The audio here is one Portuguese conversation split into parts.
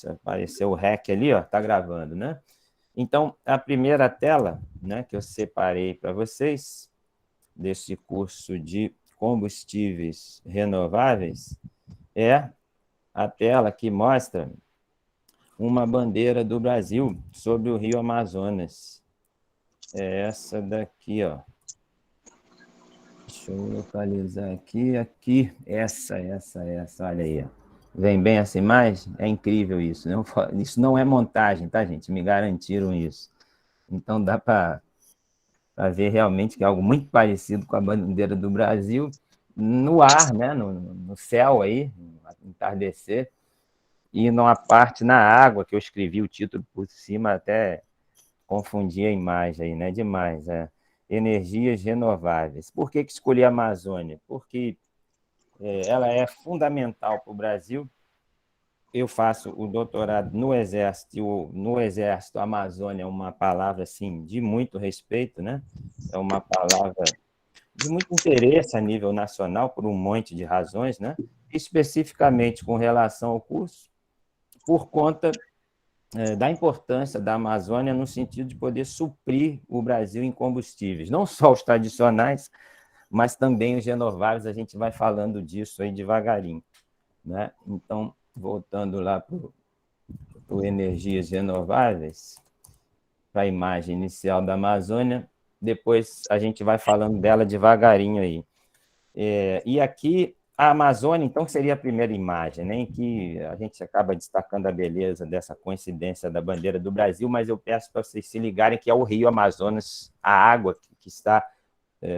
Apareceu o REC ali, ó, tá gravando, né? Então, a primeira tela, né, que eu separei para vocês, desse curso de combustíveis renováveis, é a tela que mostra uma bandeira do Brasil sobre o Rio Amazonas. É essa daqui, ó. Deixa eu localizar aqui, essa, olha aí, ó. Vem bem essa imagem? É incrível isso. Isso não é montagem, tá, gente? Me garantiram isso. Então dá para ver realmente que é algo muito parecido com a bandeira do Brasil no ar, né? No céu aí, no entardecer, e numa parte na água, que eu escrevi o título por cima, até confundi a imagem aí, né? Demais, é. Energias renováveis. Por que escolhi a Amazônia? Porque ela é fundamental para o Brasil. Eu faço o doutorado no Exército, a Amazônia é uma palavra assim de muito respeito, né? É uma palavra de muito interesse a nível nacional por um monte de razões, né? Especificamente com relação ao curso, por conta da importância da Amazônia no sentido de poder suprir o Brasil em combustíveis, não só os tradicionais, mas também os renováveis. A gente vai falando disso aí devagarinho, né? Então, voltando lá para energias renováveis, para a imagem inicial da Amazônia, depois a gente vai falando dela devagarinho aí. E aqui, a Amazônia, então, seria a primeira imagem, né, em que a gente acaba destacando a beleza dessa coincidência da bandeira do Brasil, mas eu peço para vocês se ligarem que é o Rio Amazonas, a água que está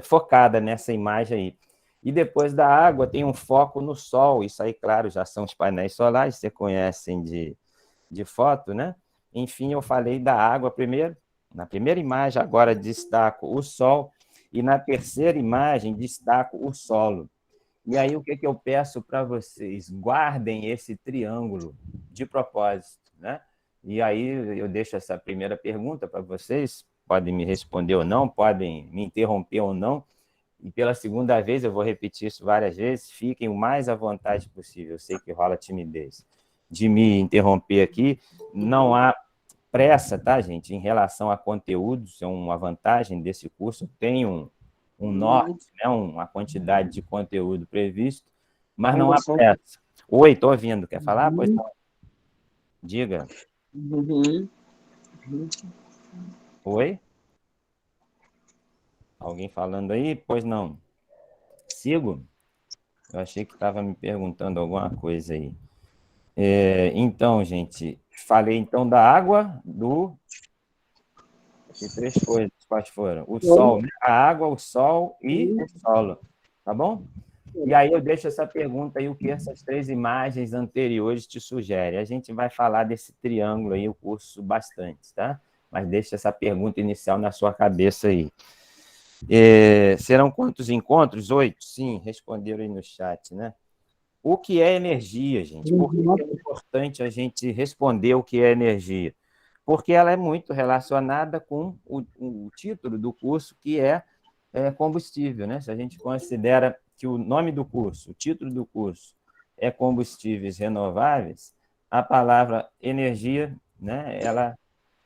focada nessa imagem aí. E depois da água tem um foco no sol, isso aí, claro, já são os painéis solares, vocês conhecem de foto, né? Enfim, eu falei da água primeiro. Na primeira imagem, agora destaco o sol, e na terceira imagem, destaco o solo. E aí, o que eu peço para vocês? Guardem esse triângulo de propósito, né? E aí, eu deixo essa primeira pergunta para vocês, podem me responder ou não, podem me interromper ou não, e pela segunda vez, eu vou repetir isso várias vezes, fiquem o mais à vontade possível, eu sei que rola timidez de me interromper aqui, não há pressa, tá, gente, em relação a conteúdos, é uma vantagem desse curso, tem um norte, né, uma quantidade de conteúdo previsto, mas não há pressa. Oi, estou ouvindo, quer falar? Pois não. Diga. Oi? Alguém falando aí? Pois não. Sigo? Eu achei que estava me perguntando alguma coisa aí. Então, gente, falei então da água, e três coisas, quais foram? O sol, né? A água, o sol e o solo, tá bom? E aí eu deixo essa pergunta aí, o que essas três imagens anteriores te sugerem? A gente vai falar desse triângulo aí, o curso bastante, tá? Mas deixa essa pergunta inicial na sua cabeça aí. Serão quantos encontros? 8? Sim, responderam aí no chat, né? O que é energia, gente? Por que é importante a gente responder o que é energia? Porque ela é muito relacionada com o título do curso, que é combustível, né? Se a gente considera que o nome do curso, o título do curso é combustíveis renováveis, a palavra energia, né, ela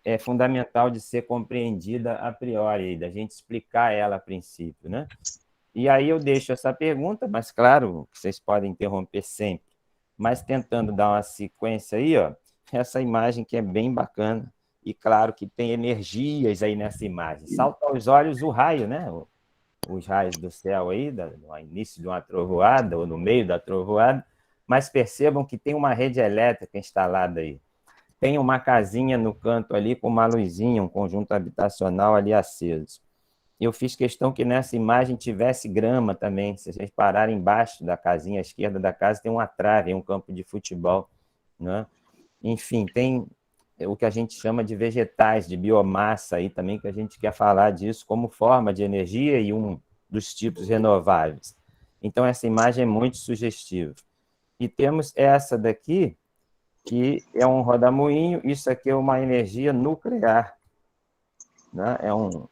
é fundamental de ser compreendida a priori, da gente explicar ela a princípio, né? E aí eu deixo essa pergunta, mas claro, vocês podem interromper sempre, mas tentando dar uma sequência aí, ó, essa imagem que é bem bacana, e claro que tem energias aí nessa imagem. Salta aos olhos o raio, né? Os raios do céu aí, no início de uma trovoada, ou no meio da trovoada, mas percebam que tem uma rede elétrica instalada aí. Tem uma casinha no canto ali com uma luzinha, um conjunto habitacional ali aceso. Eu fiz questão que nessa imagem tivesse grama também. Se vocês pararem embaixo da casinha, à esquerda da casa, tem uma trave, um campo de futebol, né? Enfim, tem o que a gente chama de vegetais, de biomassa aí também, que a gente quer falar disso como forma de energia e um dos tipos renováveis. Então, essa imagem é muito sugestiva. E temos essa daqui, que é um rodamuinho, isso aqui é uma energia nuclear, né? É um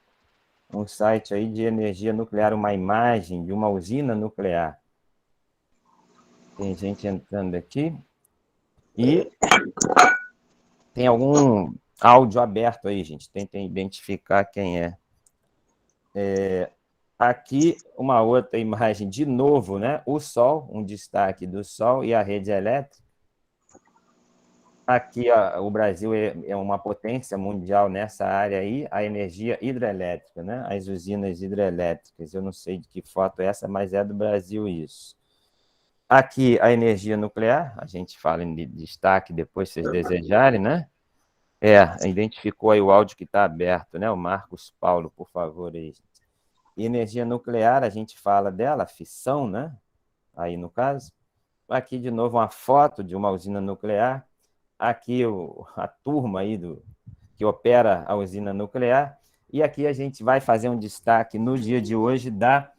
site aí de energia nuclear, uma imagem de uma usina nuclear. Tem gente entrando aqui. E tem algum áudio aberto aí, gente. Tentem identificar quem é. Aqui, uma outra imagem, de novo, né? O Sol, um destaque do Sol e a rede elétrica. Aqui, ó, o Brasil é uma potência mundial nessa área aí, a energia hidrelétrica, né? As usinas hidrelétricas. Eu não sei de que foto é essa, mas é do Brasil isso. Aqui, a energia nuclear, a gente fala em destaque depois, se vocês desejarem, né? Identificou aí o áudio que está aberto, né? O Marcos Paulo, por favor, aí. E energia nuclear, a gente fala dela, a fissão, né? Aí, no caso. Aqui, de novo, uma foto de uma usina nuclear. Aqui, a turma aí que opera a usina nuclear. E aqui a gente vai fazer um destaque no dia de hoje da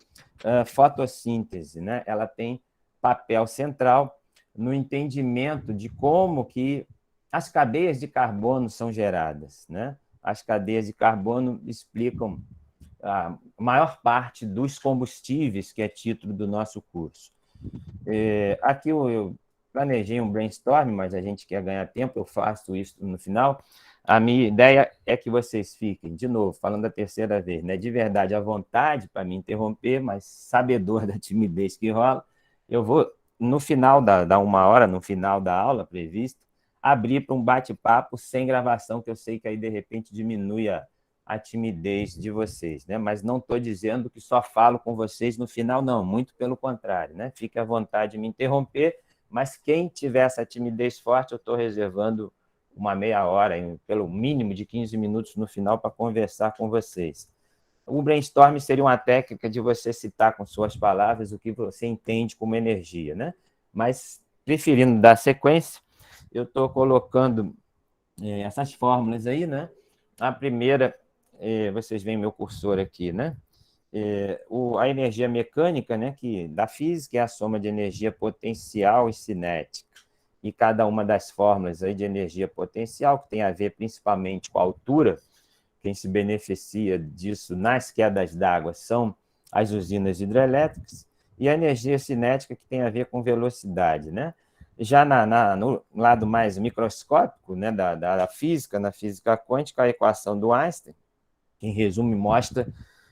fotossíntese, né? Ela tem papel central no entendimento de como que as cadeias de carbono são geradas, né? As cadeias de carbono explicam a maior parte dos combustíveis, que é título do nosso curso. Aqui eu planejei um brainstorm, mas a gente quer ganhar tempo, eu faço isso no final. A minha ideia é que vocês fiquem, de novo, falando a terceira vez, né, de verdade, à vontade para me interromper, mas sabedor da timidez que rola, eu vou, no final da 1 hora, no final da aula prevista, abrir para um bate-papo sem gravação, que eu sei que aí, de repente, diminui a timidez de vocês, né? Mas não estou dizendo que só falo com vocês no final, não, muito pelo contrário, né? Fique à vontade de me interromper, mas quem tiver essa timidez forte, eu estou reservando uma meia hora, pelo mínimo de 15 minutos no final, para conversar com vocês. O brainstorm seria uma técnica de você citar com suas palavras o que você entende como energia, né? Mas, preferindo dar sequência, eu estou colocando essas fórmulas aí, né? A primeira, vocês veem meu cursor aqui, né? A energia mecânica, né, que da física, é a soma de energia potencial e cinética. E cada uma das fórmulas aí de energia potencial, que tem a ver principalmente com a altura, quem se beneficia disso nas quedas d'água são as usinas hidrelétricas, e a energia cinética, que tem a ver com velocidade, né? Já no lado mais microscópico, né, da física, na física quântica, a equação do Einstein, que, em resumo, mostra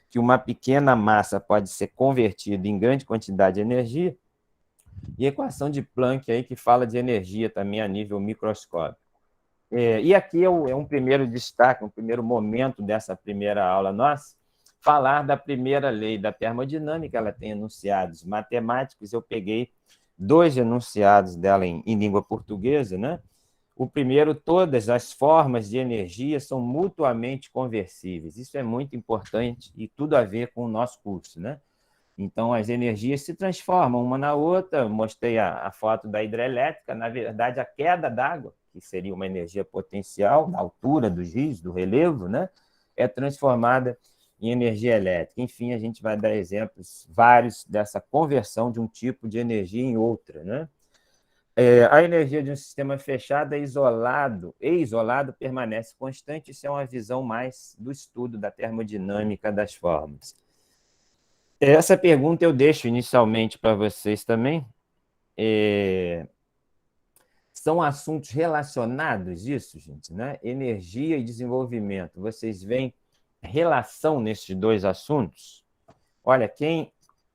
que uma pequena massa pode ser convertida em grande quantidade de energia, e a equação de Planck, aí, que fala de energia também a nível microscópico. E aqui é um primeiro destaque, um primeiro momento dessa primeira aula nossa, falar da primeira lei da termodinâmica. Ela tem enunciados matemáticos, eu peguei 2 enunciados dela em língua portuguesa, né? O primeiro, todas as formas de energia são mutuamente conversíveis. Isso é muito importante e tudo a ver com o nosso curso, né? Então, as energias se transformam uma na outra. Mostrei a foto da hidrelétrica. Na verdade, a queda d'água, que seria uma energia potencial, da altura dos rios, do relevo, né, é transformada em energia elétrica. Enfim, a gente vai dar exemplos vários dessa conversão de um tipo de energia em outra, né? A energia de um sistema fechado é isolado permanece constante. Isso é uma visão mais do estudo da termodinâmica das formas. Essa pergunta eu deixo inicialmente para vocês também. São assuntos relacionados isso, gente, né? Energia e desenvolvimento. Vocês veem relação nesses 2 assuntos? Olha,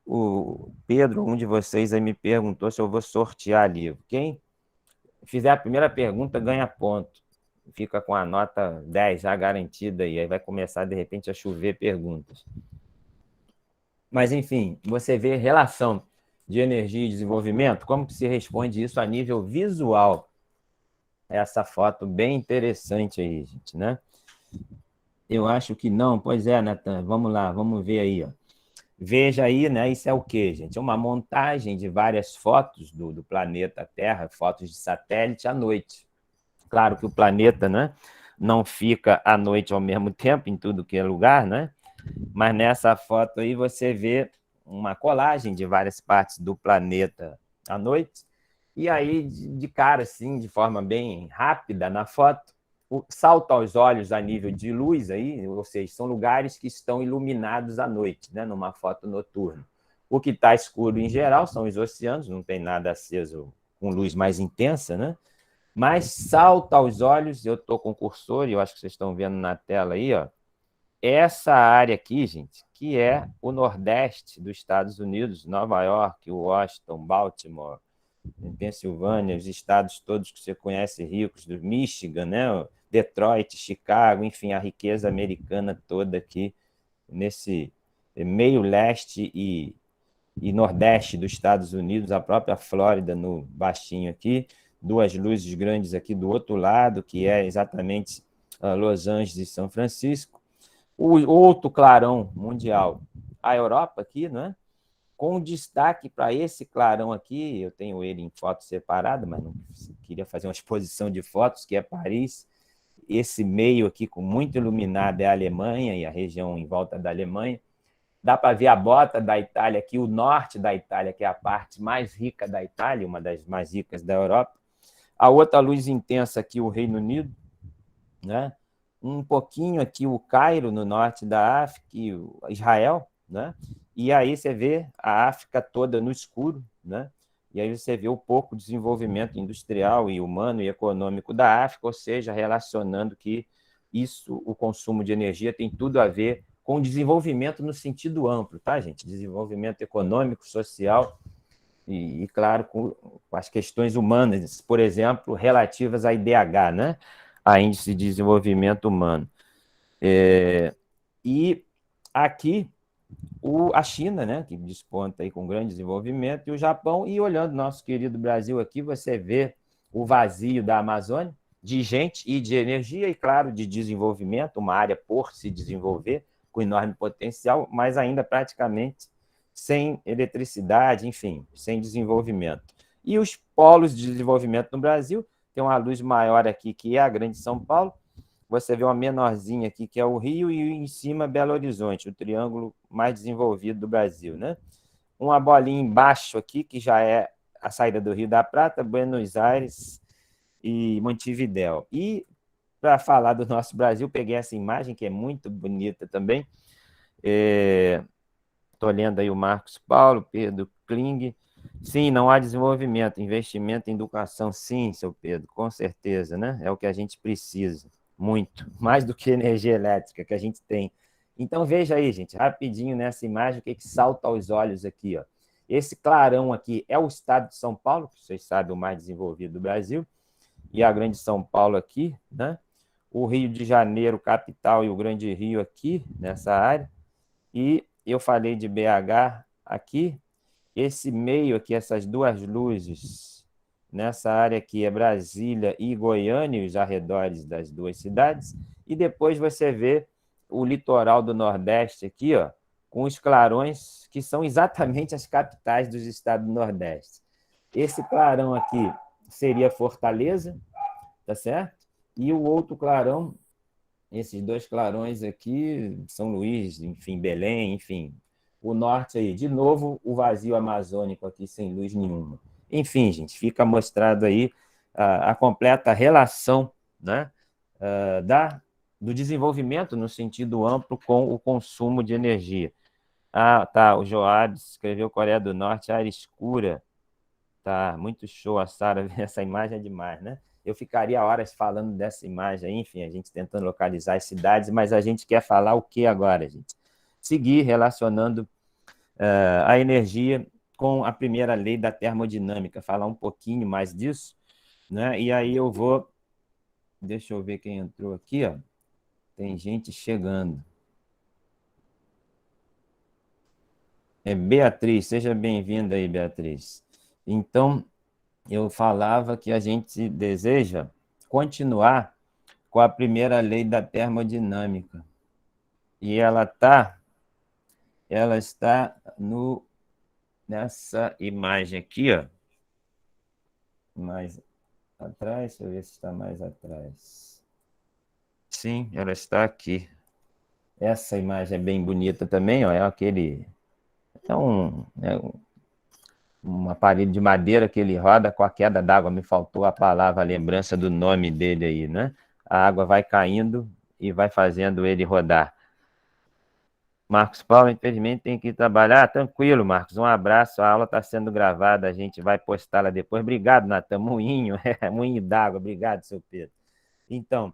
o Pedro, um de vocês, aí me perguntou se eu vou sortear livro. Quem fizer a primeira pergunta ganha ponto. Fica com a nota 10 já garantida e aí vai começar, de repente, a chover perguntas. Mas, enfim, você vê relação de energia e desenvolvimento, como que se responde isso a nível visual? Essa foto bem interessante aí, gente, né? Eu acho que não. Pois é, Natan, vamos lá, vamos ver aí, ó. Veja aí, né? Isso é o quê, gente? É uma montagem de várias fotos do planeta Terra, fotos de satélite à noite. Claro que o planeta, né, não fica à noite ao mesmo tempo em tudo que é lugar, né? Mas nessa foto aí você vê uma colagem de várias partes do planeta à noite, e aí, de cara, assim, de forma bem rápida na foto, salta aos olhos a nível de luz, aí, ou seja, são lugares que estão iluminados à noite, né, numa foto noturna. O que está escuro, em geral, são os oceanos, não tem nada aceso com luz mais intensa, né? Mas salta aos olhos, eu estou com o cursor, e eu acho que vocês estão vendo na tela aí, ó, essa área aqui, gente, que é o Nordeste dos Estados Unidos, Nova York, Washington, Baltimore, Pensilvânia, os estados todos que você conhece ricos, do Michigan, né? Detroit, Chicago, enfim, a riqueza americana toda aqui nesse meio leste e nordeste dos Estados Unidos, a própria Flórida no baixinho aqui, duas luzes grandes aqui do outro lado, que é exatamente Los Angeles e São Francisco. O outro clarão mundial, a Europa aqui, né? Com destaque para esse clarão aqui, eu tenho ele em foto separada, mas não queria fazer uma exposição de fotos, que é Paris. Esse meio aqui, com muito iluminado, é a Alemanha e a região em volta da Alemanha. Dá para ver a bota da Itália aqui, o norte da Itália, que é a parte mais rica da Itália, uma das mais ricas da Europa. A outra luz intensa aqui, o Reino Unido, né? Um pouquinho aqui o Cairo, no norte da África, e Israel, né? E aí você vê a África toda no escuro, né? E aí você vê o pouco desenvolvimento industrial e humano e econômico da África, ou seja, relacionando que isso, o consumo de energia, tem tudo a ver com desenvolvimento no sentido amplo, tá, gente? Desenvolvimento econômico, social e claro, com as questões humanas, por exemplo, relativas à IDH, né? A Índice de Desenvolvimento Humano. E aqui a China, né, que desponta aí com grande desenvolvimento, e o Japão, e olhando nosso querido Brasil aqui, você vê o vazio da Amazônia, de gente e de energia, e claro, de desenvolvimento, uma área por se desenvolver, com enorme potencial, mas ainda praticamente sem eletricidade, enfim, sem desenvolvimento. E os polos de desenvolvimento no Brasil, tem uma luz maior aqui, que é a Grande São Paulo, você vê uma menorzinha aqui, que é o Rio, e em cima Belo Horizonte, o triângulo mais desenvolvido do Brasil, né? Uma bolinha embaixo aqui, que já é a saída do Rio da Prata, Buenos Aires e Montevidéu. E para falar do nosso Brasil, peguei essa imagem, que é muito bonita também. Estou lendo aí o Marcos Paulo, Pedro Kling. Sim, não há desenvolvimento, investimento em educação, sim, seu Pedro, com certeza, né? É o que a gente precisa, muito, mais do que energia elétrica que a gente tem. Então, veja aí, gente, rapidinho nessa imagem, o que salta aos olhos aqui, ó. Esse clarão aqui é o estado de São Paulo, que vocês sabem, o mais desenvolvido do Brasil, e a Grande São Paulo aqui, né? O Rio de Janeiro, capital, e o Grande Rio aqui, nessa área. E eu falei de BH aqui, esse meio aqui, essas duas luzes, nessa área aqui é Brasília e Goiânia, e os arredores das duas cidades, e depois você vê o litoral do Nordeste aqui, ó, com os clarões, que são exatamente as capitais dos estados do Nordeste. Esse clarão aqui seria Fortaleza, tá certo? E o outro clarão, esses dois clarões aqui, São Luís, enfim, Belém, enfim, o norte aí, de novo, o vazio amazônico aqui sem luz nenhuma. Enfim, gente, fica mostrado aí a completa relação, né, do desenvolvimento no sentido amplo com o consumo de energia. Ah, tá, o Joab escreveu Coreia do Norte, área escura. Tá, muito show a Sara, essa imagem é demais, né? Eu ficaria horas falando dessa imagem aí, enfim, a gente tentando localizar as cidades, mas a gente quer falar o que agora, gente? Seguir relacionando a energia com a primeira lei da termodinâmica, falar um pouquinho mais disso, né? E aí eu vou... Deixa eu ver quem entrou aqui, ó. Tem gente chegando. É Beatriz, seja bem-vinda aí, Beatriz. Então, eu falava que a gente deseja continuar com a primeira lei da termodinâmica. E ela está nessa imagem aqui, ó. Mais atrás, deixa eu ver se está mais atrás. Sim, ela está aqui. Essa imagem é bem bonita também, ó. Um aparelho de madeira que ele roda com a queda d'água. Me faltou a palavra, a lembrança do nome dele aí, né? A água vai caindo e vai fazendo ele rodar. Marcos Paulo, infelizmente, tem que ir trabalhar. Tranquilo, Marcos. Um abraço. A aula está sendo gravada. A gente vai postá-la depois. Obrigado, Natan. Moinho, moinho d'água. Obrigado, seu Pedro. Então,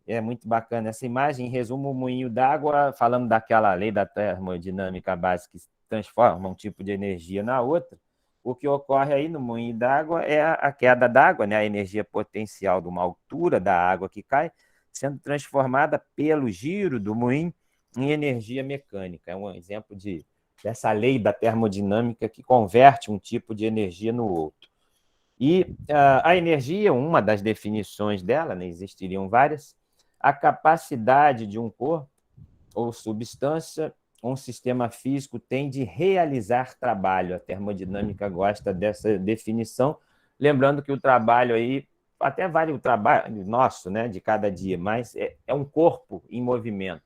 é muito bacana essa imagem. Em resumo, o moinho d'água, falando daquela lei da termodinâmica básica que transforma um tipo de energia na outra, o que ocorre aí no moinho d'água é a queda d'água, né? A energia potencial de uma altura da água que cai, sendo transformada pelo giro do moinho em energia mecânica. É um exemplo dessa lei da termodinâmica que converte um tipo de energia no outro. E a energia, uma das definições dela, né, existiriam várias, a capacidade de um corpo ou substância, um sistema físico tem de realizar trabalho. A termodinâmica gosta dessa definição, lembrando que o trabalho aí, até vale o trabalho nosso, né, de cada dia, mas é um corpo em movimento.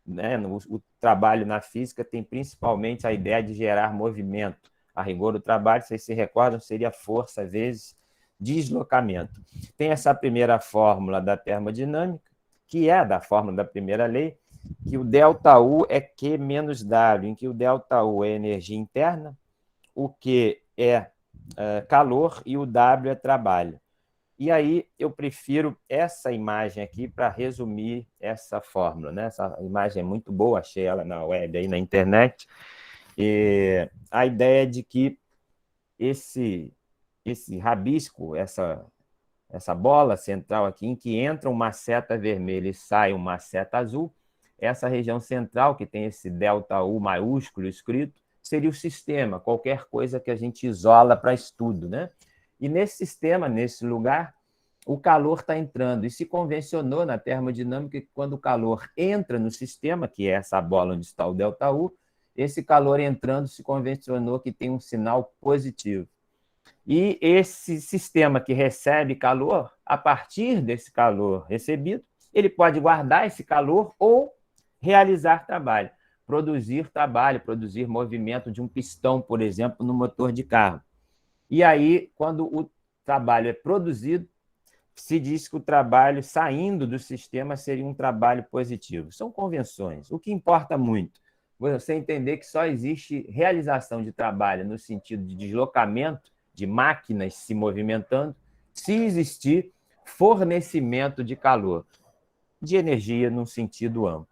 Né? O trabalho na física tem principalmente a ideia de gerar movimento. A rigor, o trabalho, vocês se recordam, seria força vezes deslocamento. Tem essa primeira fórmula da termodinâmica, que é da fórmula da primeira lei, que o ΔU é Q menos W, em que o ΔU é energia interna, o Q é calor e o W é trabalho. E aí eu prefiro essa imagem aqui para resumir essa fórmula, né? Essa imagem é muito boa, achei ela na web, aí na internet. E a ideia é de que esse rabisco, essa bola central aqui, em que entra uma seta vermelha e sai uma seta azul, essa região central, que tem esse ΔU maiúsculo escrito, seria o sistema, qualquer coisa que a gente isola para estudo, né? E nesse sistema, nesse lugar, o calor está entrando. E se convencionou na termodinâmica que quando o calor entra no sistema, que é essa bola onde está o ΔU, esse calor entrando se convencionou que tem um sinal positivo. E esse sistema que recebe calor, a partir desse calor recebido, ele pode guardar esse calor ou realizar trabalho, produzir movimento de um pistão, por exemplo, no motor de carro. E aí, quando o trabalho é produzido, se diz que o trabalho saindo do sistema seria um trabalho positivo. São convenções. O que importa muito, você entender que só existe realização de trabalho no sentido de deslocamento de máquinas se movimentando, se existir fornecimento de calor, de energia num sentido amplo.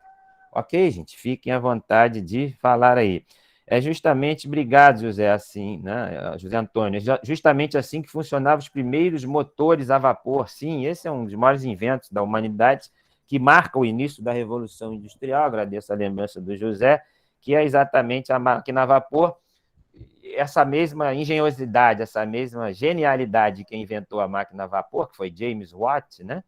Ok, gente? Fiquem à vontade de falar aí. É justamente, obrigado, José, assim, né? José Antônio, justamente assim que funcionavam os primeiros motores a vapor. Sim, esse é um dos maiores inventos da humanidade, que marca o início da Revolução Industrial. Agradeço a lembrança do José, que é exatamente a máquina a vapor. Essa mesma engenhosidade, essa mesma genialidade que inventou a máquina a vapor, que foi James Watt, né?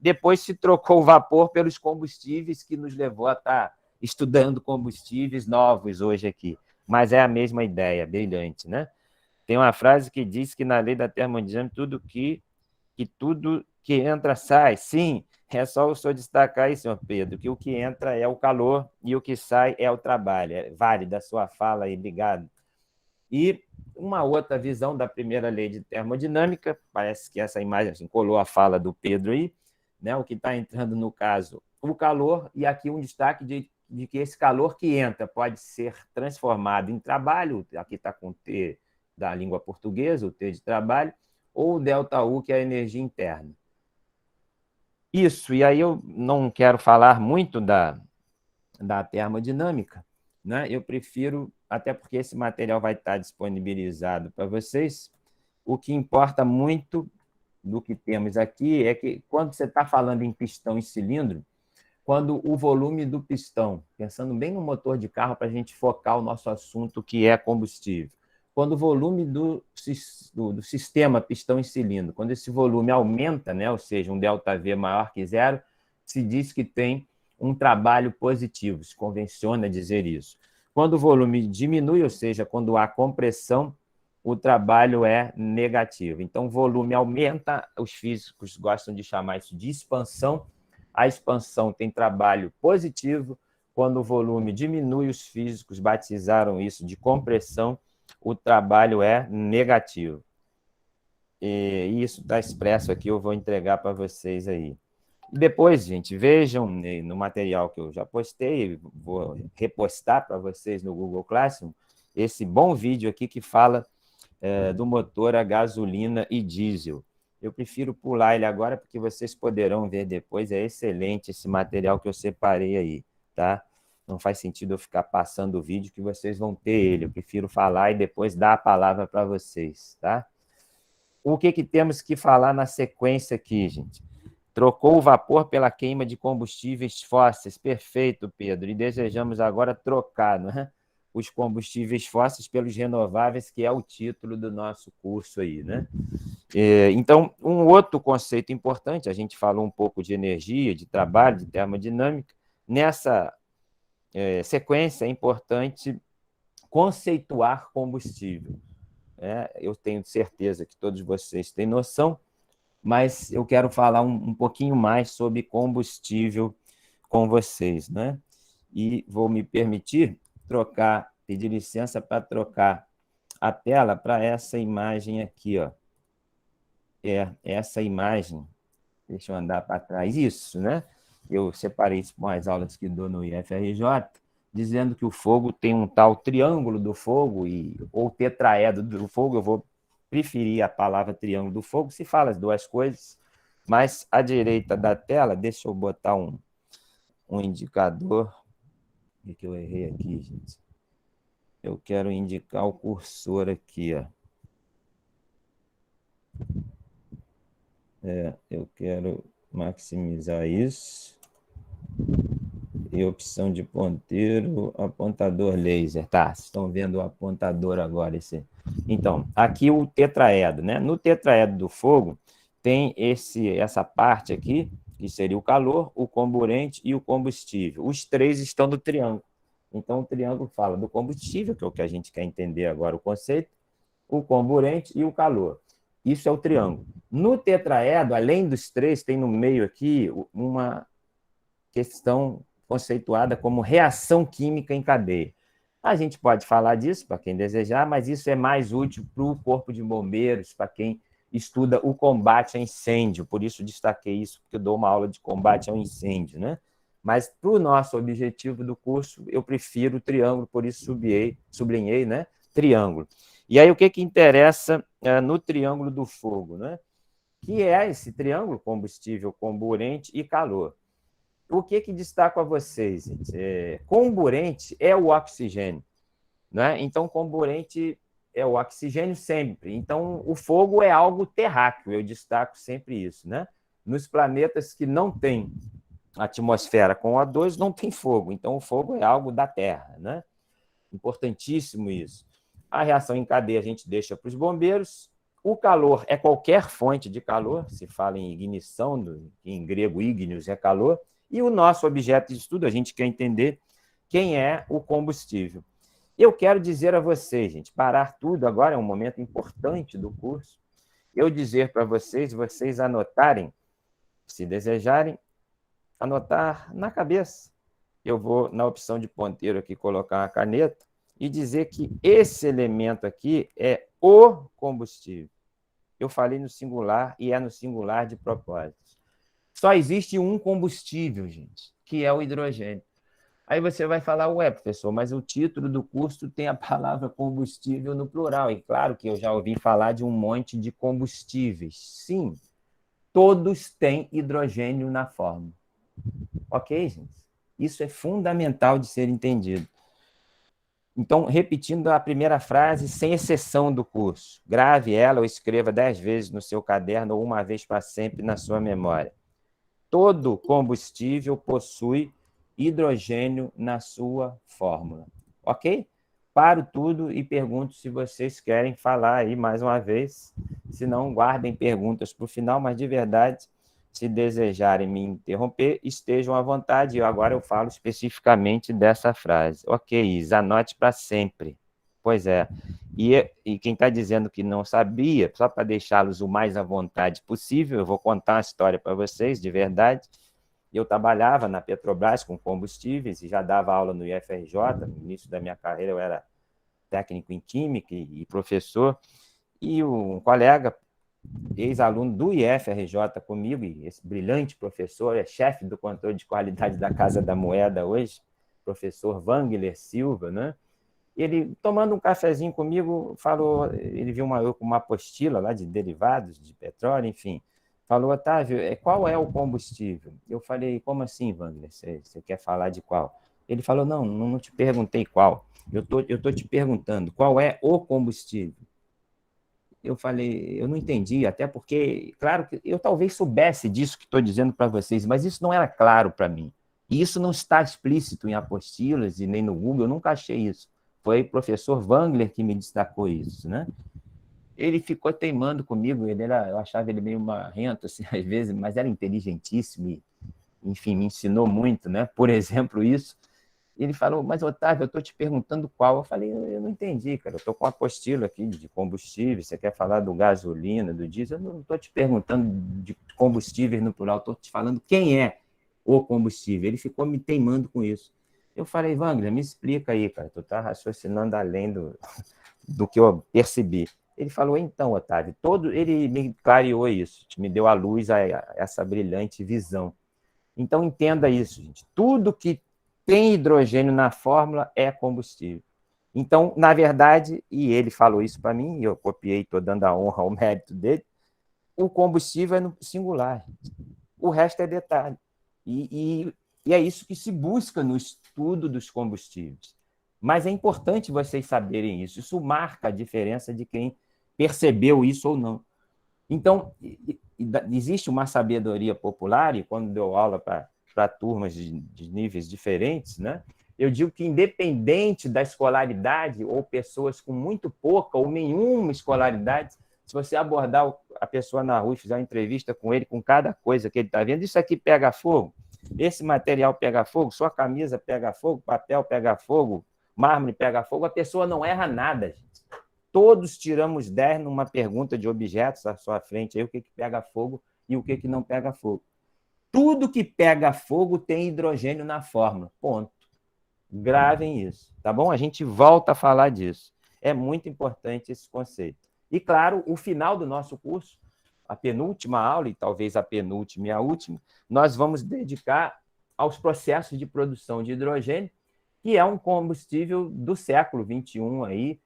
Depois se trocou o vapor pelos combustíveis, que nos levou a estar estudando combustíveis novos hoje aqui. Mas é a mesma ideia, brilhante, né? Tem uma frase que diz que na lei da termodinâmica, tudo que entra sai. Sim, é só o senhor destacar aí, senhor Pedro, que o que entra é o calor e o que sai é o trabalho. É válida a sua fala aí, obrigado. E uma outra visão da primeira lei de termodinâmica, parece que essa imagem assim, colou a fala do Pedro aí, né? O que está entrando no caso, o calor, e aqui um destaque de que esse calor que entra pode ser transformado em trabalho, aqui está com o T da língua portuguesa, o T de trabalho, ou o ΔU, que é a energia interna. Isso, e aí eu não quero falar muito da termodinâmica, né? Eu prefiro, até porque esse material vai estar disponibilizado para vocês, o que importa muito do que temos aqui é que quando você está falando em pistão e cilindro, quando o volume do pistão, pensando bem no motor de carro para a gente focar o nosso assunto que é combustível, quando o volume do sistema pistão e cilindro, quando esse volume aumenta, né, ou seja, um ΔV maior que zero, se diz que tem um trabalho positivo, se convenciona dizer isso. Quando o volume diminui, ou seja, quando há compressão, o trabalho é negativo. Então, o volume aumenta, os físicos gostam de chamar isso de expansão. A expansão tem trabalho positivo. Quando o volume diminui, os físicos batizaram isso de compressão, o trabalho é negativo. E isso está expresso aqui, eu vou entregar para vocês aí. Depois, gente, vejam no material que eu já postei, vou repostar para vocês no Google Classroom, esse bom vídeo aqui que fala do motor a gasolina e diesel. Eu prefiro pular ele agora, porque vocês poderão ver depois, é excelente esse material que eu separei aí, tá? Não faz sentido eu ficar passando o vídeo que vocês vão ter ele, eu prefiro falar e depois dar a palavra para vocês, tá? O que temos que falar na sequência aqui, gente? Trocou o vapor pela queima de combustíveis fósseis. Perfeito, Pedro. E desejamos agora trocar, não é? Os combustíveis fósseis pelos renováveis, que é o título do nosso curso aí, né? Então, um outro conceito importante, a gente falou um pouco de energia, de trabalho, de termodinâmica. Nessa sequência é importante conceituar combustível. Eu tenho certeza que todos vocês têm noção, mas eu quero falar um pouquinho mais sobre combustível com vocês, né? E vou me permitir pedir licença para trocar a tela para essa imagem aqui, ó. Essa imagem, deixa eu andar para trás, isso, né? Eu separei isso com as aulas que dou no IFRJ, dizendo que o fogo tem um tal triângulo do fogo, ou tetraedro do fogo, eu vou preferir a palavra triângulo do fogo, se fala as duas coisas, mas à direita da tela, deixa eu botar um indicador, o que eu errei aqui, gente? Eu quero indicar o cursor aqui, ó. Eu quero maximizar isso. E opção de ponteiro, apontador laser. Tá, vocês estão vendo o apontador agora. Então, aqui o tetraedro, né? No tetraedro do fogo, tem essa parte aqui, que seria o calor, o comburente e o combustível. Os três estão no triângulo. Então, o triângulo fala do combustível, que é o que a gente quer entender agora o conceito, o comburente e o calor. Isso é o triângulo. No tetraedro, além dos três, tem no meio aqui uma questão conceituada como reação química em cadeia. A gente pode falar disso para quem desejar, mas isso é mais útil para o corpo de bombeiros, para quem estuda o combate a incêndio. Por isso destaquei isso, porque eu dou uma aula de combate ao incêndio, né? Mas para o nosso objetivo do curso, eu prefiro o triângulo, por isso sublinhei, né? Triângulo. E aí o que interessa no triângulo do fogo, né? Que é esse triângulo: combustível, comburente e calor. O que destaco a vocês, gente? Comburente é o oxigênio, né? Então, comburente é o oxigênio sempre. Então, o fogo é algo terráqueo, eu destaco sempre isso, né? Nos planetas que não têm atmosfera com O2, não tem fogo. Então, o fogo é algo da Terra, né? Importantíssimo isso. A reação em cadeia a gente deixa para os bombeiros. O calor é qualquer fonte de calor, se fala em ignição, em grego ígneos é calor. E o nosso objeto de estudo, a gente quer entender quem é o combustível. Eu quero dizer a vocês, gente, parar tudo agora, é um momento importante do curso, eu dizer para vocês anotarem, se desejarem, anotar na cabeça. Eu vou, na opção de ponteiro aqui, colocar uma caneta e dizer que esse elemento aqui é o combustível. Eu falei no singular e é no singular de propósito. Só existe um combustível, gente, que é o hidrogênio. Aí você vai falar, ué, professor, mas o título do curso tem a palavra combustível no plural. E claro que eu já ouvi falar de um monte de combustíveis. Sim, todos têm hidrogênio na fórmula. Ok, gente? Isso é fundamental de ser entendido. Então, repetindo a primeira frase, sem exceção do curso. Grave ela ou escreva 10 vezes no seu caderno ou uma vez para sempre na sua memória. Todo combustível possui hidrogênio na sua fórmula. Ok? Paro tudo e pergunto se vocês querem falar aí mais uma vez. Se não, guardem perguntas para o final, mas de verdade, se desejarem me interromper, estejam à vontade. Agora eu falo especificamente dessa frase. Ok, Isa, anote para sempre. Pois é. E quem está dizendo que não sabia, só para deixá-los o mais à vontade possível, eu vou contar uma história para vocês, de verdade. Eu trabalhava na Petrobras com combustíveis e já dava aula no IFRJ. No início da minha carreira eu era técnico em química e professor. E um colega ex-aluno do IFRJ comigo, e esse brilhante professor, é chefe do controle de qualidade da Casa da Moeda hoje, professor Wangler Silva, né? Ele, tomando um cafezinho comigo, falou, ele viu uma apostila lá de derivados de petróleo, enfim, falou, Otávio, qual é o combustível? Eu falei, como assim, Wangler? Você quer falar de qual? Ele falou, não te perguntei qual. Eu tô te perguntando qual é o combustível. Eu falei, eu não entendi, até porque, claro que eu talvez soubesse disso que estou dizendo para vocês, mas isso não era claro para mim. E isso não está explícito em apostilas e nem no Google, eu nunca achei isso. Foi o professor Wangler que me destacou isso, né? Ele ficou teimando comigo, eu achava ele meio marrento, assim, às vezes, mas era inteligentíssimo e, enfim, me ensinou muito, né? Por exemplo, isso. Ele falou, mas Otávio, eu estou te perguntando qual. Eu falei, eu não entendi, cara. Eu estou com uma apostila aqui de combustível. Você quer falar do gasolina, do diesel? Eu não estou te perguntando de combustíveis no plural. Estou te falando quem é o combustível. Ele ficou me teimando com isso. Eu falei, Wagner, me explica aí, cara. Tu está raciocinando além do que eu percebi. Ele falou, então, Otávio, ele me clareou isso, me deu à luz a essa brilhante visão. Então, entenda isso, gente. Tudo que tem hidrogênio na fórmula é combustível. Então, na verdade, e ele falou isso para mim, e eu copiei, estou dando a honra ao mérito dele, o combustível é no singular. O resto é detalhe. E é isso que se busca no estudo dos combustíveis. Mas é importante vocês saberem isso. Isso marca a diferença de quem percebeu isso ou não. Então, existe uma sabedoria popular, e quando deu aula para turmas de níveis diferentes, né? Eu digo que, independente da escolaridade, ou pessoas com muito pouca ou nenhuma escolaridade, se você abordar a pessoa na rua e fizer uma entrevista com ele, com cada coisa que ele está vendo, isso aqui pega fogo, esse material pega fogo, sua camisa pega fogo, papel pega fogo, mármore pega fogo, a pessoa não erra nada, gente. Todos tiramos 10 numa pergunta de objetos à sua frente, aí, o que pega fogo e o que não pega fogo. Tudo que pega fogo tem hidrogênio na fórmula, ponto. Gravem isso, tá bom? A gente volta a falar disso. É muito importante esse conceito. E, claro, o final do nosso curso, a penúltima aula, e talvez a penúltima e a última, nós vamos dedicar aos processos de produção de hidrogênio, que é um combustível do século XXI aí,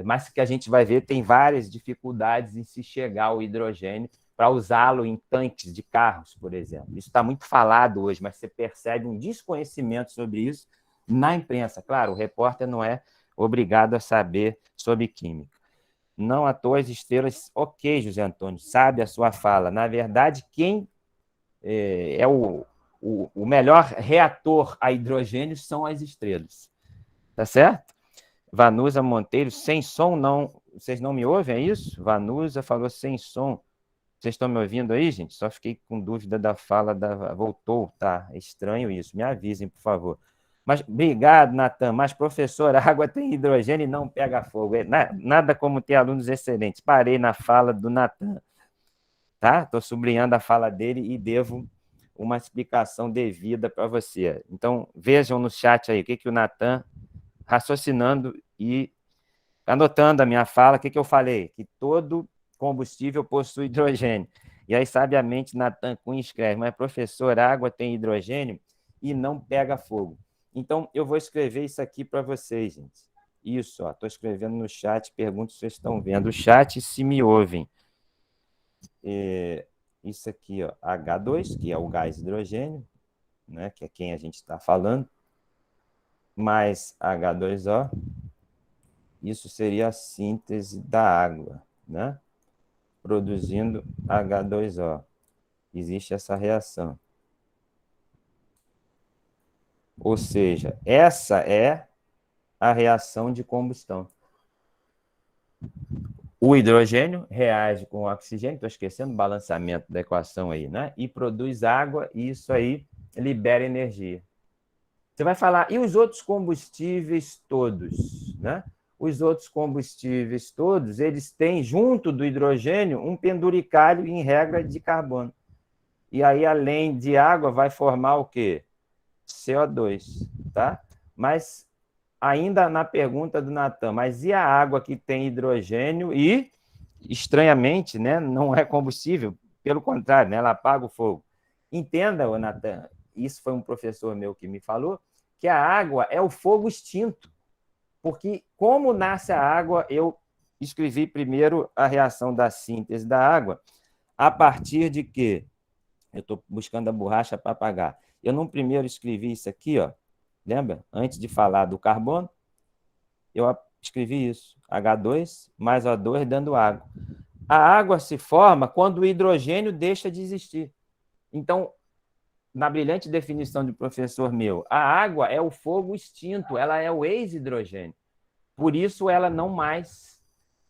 mas que a gente vai ver tem várias dificuldades em se chegar ao hidrogênio para usá-lo em tanques de carros, por exemplo. Isso está muito falado hoje, mas você percebe um desconhecimento sobre isso na imprensa. Claro, o repórter não é obrigado a saber sobre química. Não à toa as estrelas... Ok, José Antônio, sabe a sua fala. Na verdade, quem é o melhor reator a hidrogênio são as estrelas. Tá certo? Vanusa Monteiro, sem som, não. Vocês não me ouvem, é isso? Vanusa falou sem som. Vocês estão me ouvindo aí, gente? Só fiquei com dúvida da fala da... Voltou, tá? É estranho isso. Me avisem, por favor. Mas, obrigado, Natan. Mas, professor, a água tem hidrogênio e não pega fogo. Nada como ter alunos excelentes. Parei na fala do Natan. Tá? Estou sublinhando a fala dele e devo uma explicação devida para você. Então, vejam no chat aí o que o Natan, raciocinando e anotando a minha fala, o que eu falei? Que todo combustível possui hidrogênio. E aí, sabiamente, Natan Cunha escreve, mas, professor, a água tem hidrogênio e não pega fogo. Então, eu vou escrever isso aqui para vocês, gente. Isso, estou escrevendo no chat, pergunto se vocês estão vendo o chat e se me ouvem. Isso aqui, ó, H2, que é o gás hidrogênio, né, que é quem a gente está falando, mais H2O, isso seria a síntese da água, né? Produzindo H2O. Existe essa reação. Ou seja, essa é a reação de combustão. O hidrogênio reage com o oxigênio, estou esquecendo o balanceamento da equação aí, né? E produz água, e isso aí libera energia. Você vai falar, e os outros combustíveis todos, né? Os outros combustíveis todos, eles têm, junto do hidrogênio, um penduricalho, em regra, de carbono. E aí, além de água, vai formar o quê? CO2, tá? Mas, ainda na pergunta do Natan, mas e a água que tem hidrogênio e estranhamente, né, não é combustível, pelo contrário, né, ela apaga o fogo. Entenda, Natan, isso foi um professor meu que me falou, que a água é o fogo extinto, porque como nasce a água, eu escrevi primeiro a reação da síntese da água, a partir de que eu estou buscando a borracha para apagar. Eu não primeiro escrevi isso aqui, ó, lembra? Antes de falar do carbono, eu escrevi isso, H2 mais O2 dando água. A água se forma quando o hidrogênio deixa de existir. Então, na brilhante definição do professor meu, a água é o fogo extinto, ela é o ex-hidrogênio. Por isso, ela não mais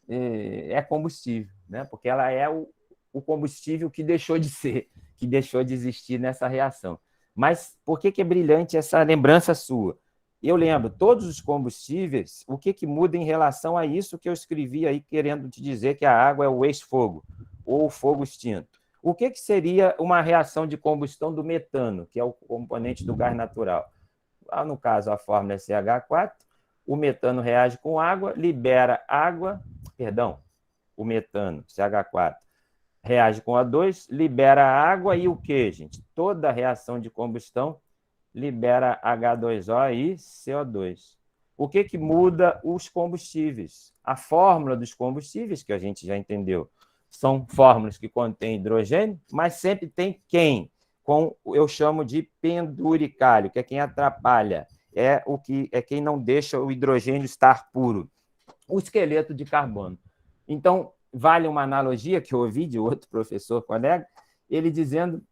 é combustível, né? Porque ela é o combustível que deixou de ser, que deixou de existir nessa reação. Mas por que é brilhante essa lembrança sua? Eu lembro, todos os combustíveis, o que muda em relação a isso que eu escrevi aí, querendo te dizer que a água é o ex-fogo, ou o fogo extinto. O que seria uma reação de combustão do metano, que é o componente do gás natural? No caso, a fórmula é CH4, o metano reage com água, libera água, o metano, CH4, reage com O2, libera água e o que, gente? Toda reação de combustão libera H2O e CO2. O que muda os combustíveis? A fórmula dos combustíveis, que a gente já entendeu, são fórmulas que contêm hidrogênio, mas sempre tem quem? Eu chamo de penduricalho, que é quem atrapalha, é quem não deixa o hidrogênio estar puro, o esqueleto de carbono. Então, vale uma analogia que eu ouvi de outro professor, colega, ele dizendo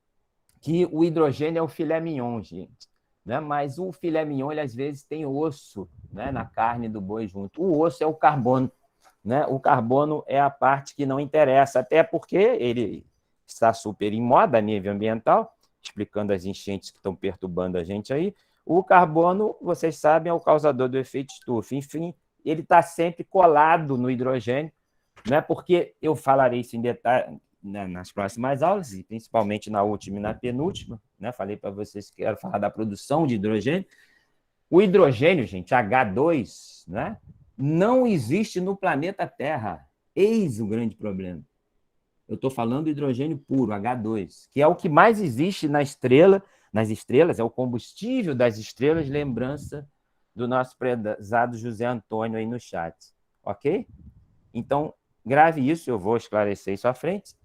que o hidrogênio é o filé mignon, gente. Né? Mas o filé mignon, ele, às vezes, tem osso, né, na carne do boi junto. O osso é o carbono. Né? O carbono é a parte que não interessa, até porque ele está super em moda a nível ambiental, explicando as enchentes que estão perturbando a gente aí. O carbono, vocês sabem, é o causador do efeito estufa. Enfim, ele está sempre colado no hidrogênio, né? Porque eu falarei isso em detalhe nas próximas aulas, e principalmente na última e na penúltima, né? Falei para vocês que quero falar da produção de hidrogênio. O hidrogênio, gente, H2, né? Não existe no planeta Terra. Eis o grande problema. Eu estou falando do hidrogênio puro, H2, que é o que mais existe nas estrelas, é o combustível das estrelas, lembrança do nosso prezado José Antônio aí no chat. Ok? Então, grave isso, eu vou esclarecer isso à frente.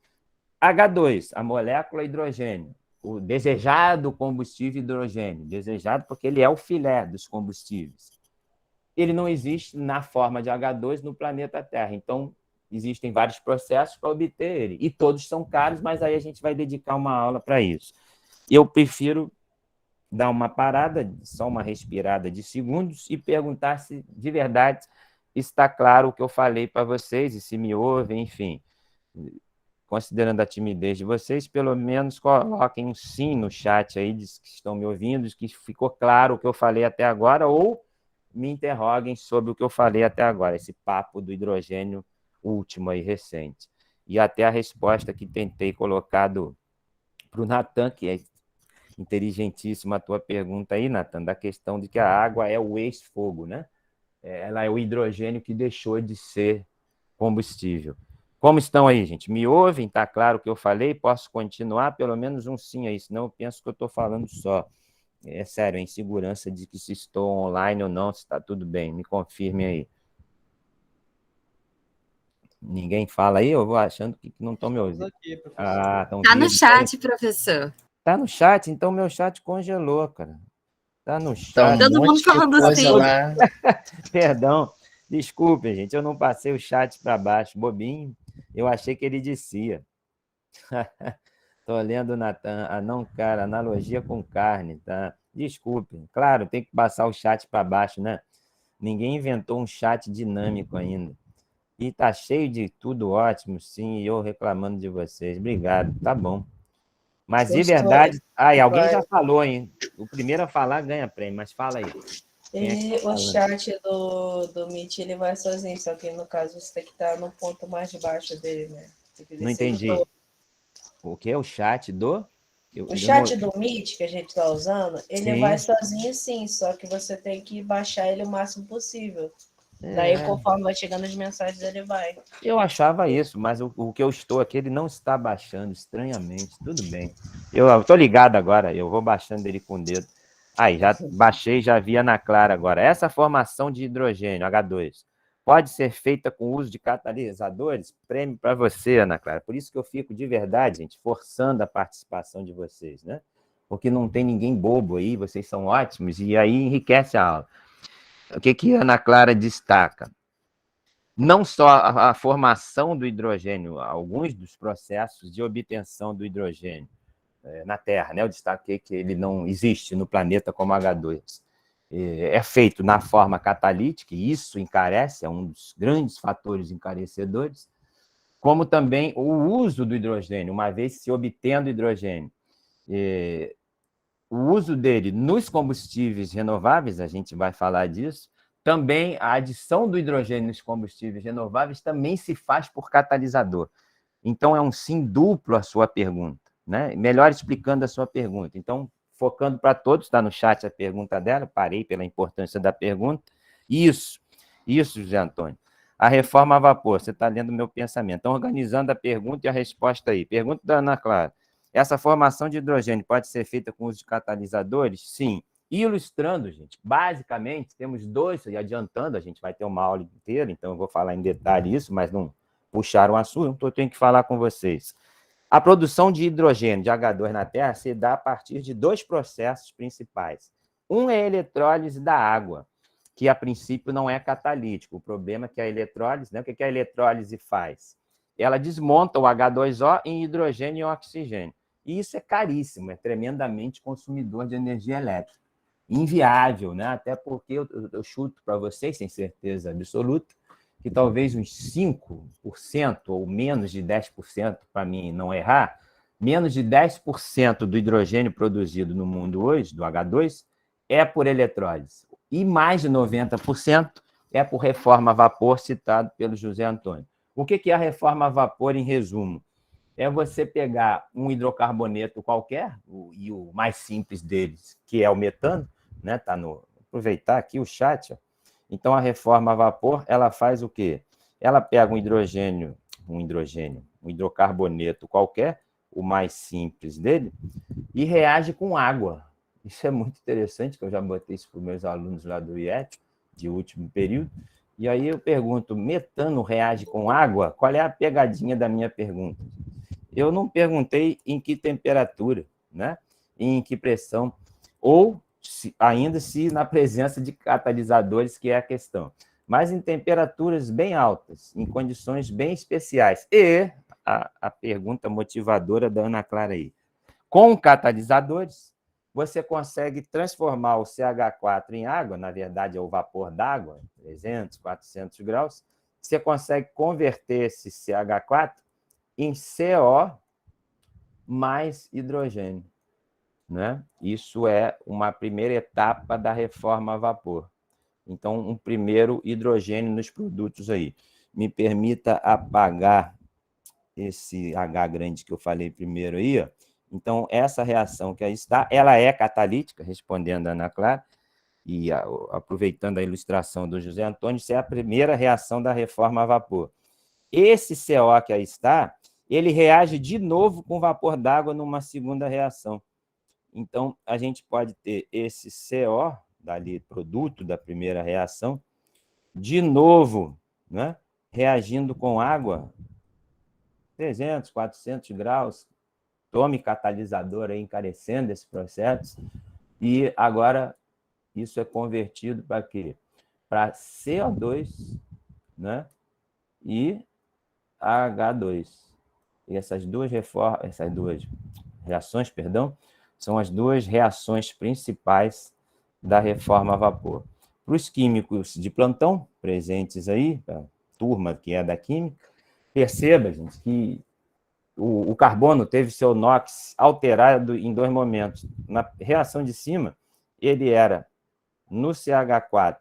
H2, a molécula hidrogênio, o desejado combustível hidrogênio, desejado porque ele é o filé dos combustíveis. Ele não existe na forma de H2 no planeta Terra. Então, existem vários processos para obter ele. E todos são caros, mas aí a gente vai dedicar uma aula para isso. Eu prefiro dar uma parada, só uma respirada de segundos, e perguntar se de verdade está claro o que eu falei para vocês, e se me ouvem, enfim. Considerando a timidez de vocês, pelo menos coloquem um sim no chat aí, diz que estão me ouvindo, que ficou claro o que eu falei até agora, ou me interroguem sobre o que eu falei até agora, esse papo do hidrogênio último aí, recente. E até a resposta que tentei colocar para o Natan, que é inteligentíssima a tua pergunta aí, Natan, da questão de que a água é o ex-fogo, né? Ela é o hidrogênio que deixou de ser combustível. Como estão aí, gente? Me ouvem? Está claro o que eu falei? Posso continuar? Pelo menos um sim aí, senão eu penso que eu estou falando só. É sério, a insegurança de que se estou online ou não, se está tudo bem. Me confirme aí. Ninguém fala aí? Eu vou achando que não estão me ouvindo. Está no chat, professor. Está no chat? Então meu chat congelou, cara. Está no chat. Então, todo mundo falando assim. Lá. Perdão. Desculpe, gente. Eu não passei o chat para baixo. Bobinho. Eu achei que ele descia. Estou lendo o Natan. Ah, não, cara. Analogia com carne, tá? Desculpe. Claro, tem que passar o chat para baixo, né? Ninguém inventou um chat dinâmico ainda. E tá cheio de tudo ótimo, sim, e eu reclamando de vocês. Obrigado, tá bom. Mas de verdade... alguém já falou, hein? O primeiro a falar ganha prêmio, mas fala aí. E o chat do Meet, ele vai sozinho, só que no caso você tem que estar no ponto mais de baixo dele, né? Não entendi. O que é o chat do... O chat do Meet que a gente está usando, ele vai sozinho sim, só que você tem que baixar ele o máximo possível. Daí, conforme vai chegando as mensagens, ele vai. Eu achava isso, mas o que eu estou aqui, ele não está baixando, estranhamente. Tudo bem. Eu estou ligado agora, eu vou baixando ele com o dedo. Aí, já baixei, já vi Ana Clara agora. Essa formação de hidrogênio, H2, pode ser feita com o uso de catalisadores? Prêmio para você, Ana Clara. Por isso que eu fico, de verdade, gente, forçando a participação de vocês, né? Porque não tem ninguém bobo aí, vocês são ótimos, e aí enriquece a aula. O que a Ana Clara destaca? Não só a formação do hidrogênio, alguns dos processos de obtenção do hidrogênio na Terra, né? Eu destaquei que ele não existe no planeta como H2. É feito na forma catalítica, e isso encarece, é um dos grandes fatores encarecedores, como também o uso do hidrogênio, uma vez se obtendo hidrogênio. O uso dele nos combustíveis renováveis, a gente vai falar disso, também a adição do hidrogênio nos combustíveis renováveis também se faz por catalisador. Então, é um sim duplo a sua pergunta, né? Melhor explicando a sua pergunta. Então, focando para todos, está no chat a pergunta dela, parei pela importância da pergunta. Isso, José Antônio. A reforma a vapor, você está lendo o meu pensamento. Então, organizando a pergunta e a resposta aí. Pergunta da Ana Clara. Essa formação de hidrogênio pode ser feita com o uso de catalisadores? Sim. Ilustrando, gente, basicamente, temos dois, e adiantando, a gente vai ter uma aula inteira, então eu vou falar em detalhe isso, mas não puxaram o assunto, eu tenho que falar com vocês. A produção de hidrogênio, de H2 na Terra, se dá a partir de dois processos principais. Um é a eletrólise da água, que a princípio não é catalítico. O problema é que a eletrólise, né? O que a eletrólise faz? Ela desmonta o H2O em hidrogênio e oxigênio. E isso é caríssimo, é tremendamente consumidor de energia elétrica. Inviável, né? Até porque eu chuto para vocês, sem certeza absoluta, que talvez uns 5% ou menos de 10%, para mim não errar, menos de 10% do hidrogênio produzido no mundo hoje, do H2, é por eletrólise. E mais de 90% é por reforma a vapor, citado pelo José Antônio. O que é a reforma a vapor, em resumo? É você pegar um hidrocarboneto qualquer, e o mais simples deles, que é o metano, né? Tá no... Aproveitar aqui o chat. Ó. Então, a reforma a vapor, ela faz o quê? Ela pega um hidrocarboneto qualquer, o mais simples dele, e reage com água. Isso é muito interessante, que eu já botei isso para os meus alunos lá do IET, de último período. E aí eu pergunto, metano reage com água? Qual é a pegadinha da minha pergunta? Eu não perguntei em que temperatura, né? Em que pressão, ou ainda se na presença de catalisadores, que é a questão. Mas em temperaturas bem altas, em condições bem especiais. E a pergunta motivadora da Ana Clara aí. Com catalisadores, você consegue transformar o CH4 em água, na verdade é o vapor d'água, 300, 400 graus, você consegue converter esse CH4 em CO mais hidrogênio. Né? Isso é uma primeira etapa da reforma a vapor. Então, um primeiro hidrogênio nos produtos aí. Me permita apagar esse H grande que eu falei primeiro aí. Ó. Então, essa reação que aí está, ela é catalítica, respondendo a Ana Clara, e aproveitando a ilustração do José Antônio, isso é a primeira reação da reforma a vapor. Esse CO que aí está, ele reage de novo com vapor d'água numa segunda reação. Então, a gente pode ter esse CO, dali, produto da primeira reação, de novo, né, reagindo com água, 300, 400 graus, tome catalisador aí, encarecendo esse processo, e agora isso é convertido para quê? Para CO2, né, e H2. E essas duas reações, são as duas reações principais da reforma a vapor. Para os químicos de plantão, presentes aí, a turma que é da química, perceba, gente, que o carbono teve seu NOx alterado em dois momentos. Na reação de cima, ele era no CH4,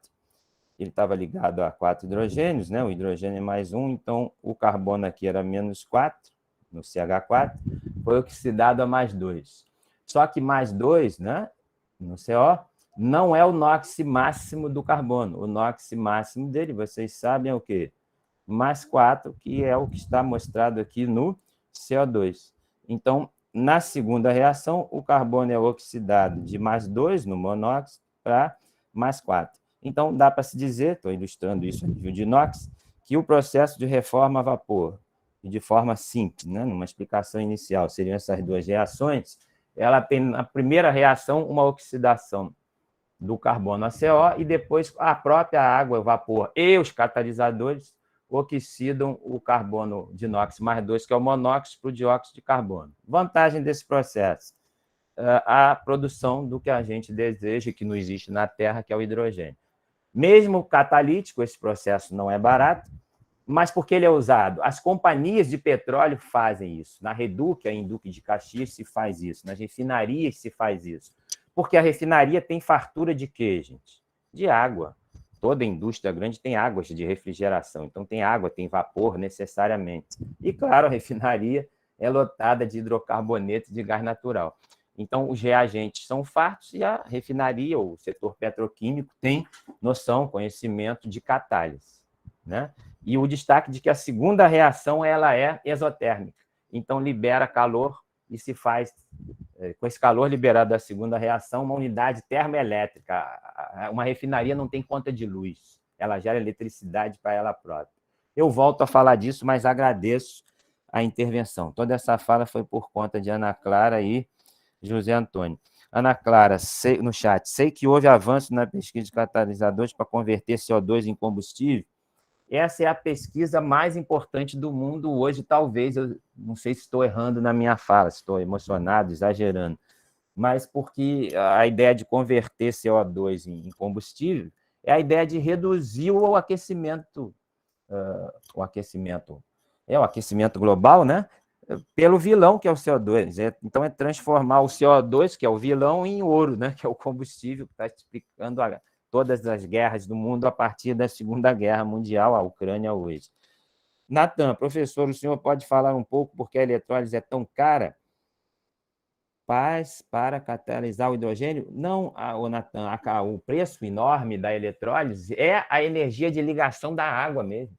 ele estava ligado a 4 hidrogênios, né? O hidrogênio é mais 1, então o carbono aqui era menos 4, no CH4, foi oxidado a mais 2. Só que mais 2, né, no CO, não é o NOx máximo do carbono. O NOx máximo dele, vocês sabem, é o quê? Mais 4, que é o que está mostrado aqui no CO2. Então, na segunda reação, o carbono é oxidado de mais 2 no monóxido para mais 4. Então, dá para se dizer, estou ilustrando isso a nível de NOx, que o processo de reforma a vapor, de forma simples, né, numa explicação inicial, seriam essas duas reações, ela tem, na primeira reação, uma oxidação do carbono a CO e depois a própria água, o vapor e os catalisadores oxidam o carbono de NOx mais 2, que é o monóxido, para o dióxido de carbono. Vantagem desse processo, a produção do que a gente deseja, que não existe na Terra, que é o hidrogênio. Mesmo catalítico, esse processo não é barato, mas por que ele é usado? As companhias de petróleo fazem isso. Na Reduc, em Duque de Caxias, se faz isso. Nas refinarias se faz isso. Porque a refinaria tem fartura de quê, gente? De água. Toda indústria grande tem águas de refrigeração. Então, tem água, tem vapor necessariamente. E, claro, a refinaria é lotada de hidrocarbonetos de gás natural. Então, os reagentes são fartos e a refinaria, ou o setor petroquímico, tem noção, conhecimento de catálise, né? E o destaque de que a segunda reação ela é exotérmica. Então, libera calor e se faz, com esse calor liberado da segunda reação, uma unidade termoelétrica. Uma refinaria não tem conta de luz, ela gera eletricidade para ela própria. Eu volto a falar disso, mas agradeço a intervenção. Toda essa fala foi por conta de Ana Clara e José Antônio. Ana Clara, no chat, sei que houve avanço na pesquisa de catalisadores para converter CO2 em combustível. Essa é a pesquisa mais importante do mundo hoje, talvez, eu não sei se estou errando na minha fala, se estou emocionado, exagerando, mas porque a ideia de converter CO2 em combustível é a ideia de reduzir o aquecimento global, né? Pelo vilão, que é o CO2. Então, é transformar o CO2, que é o vilão, em ouro, né? Que é o combustível, que está explicando todas as guerras do mundo a partir da Segunda Guerra Mundial, a Ucrânia hoje. Natan, professor, o senhor pode falar um pouco porque a eletrólise é tão cara? Para catalisar o hidrogênio? Não, Natan, o preço enorme da eletrólise é a energia de ligação da água mesmo.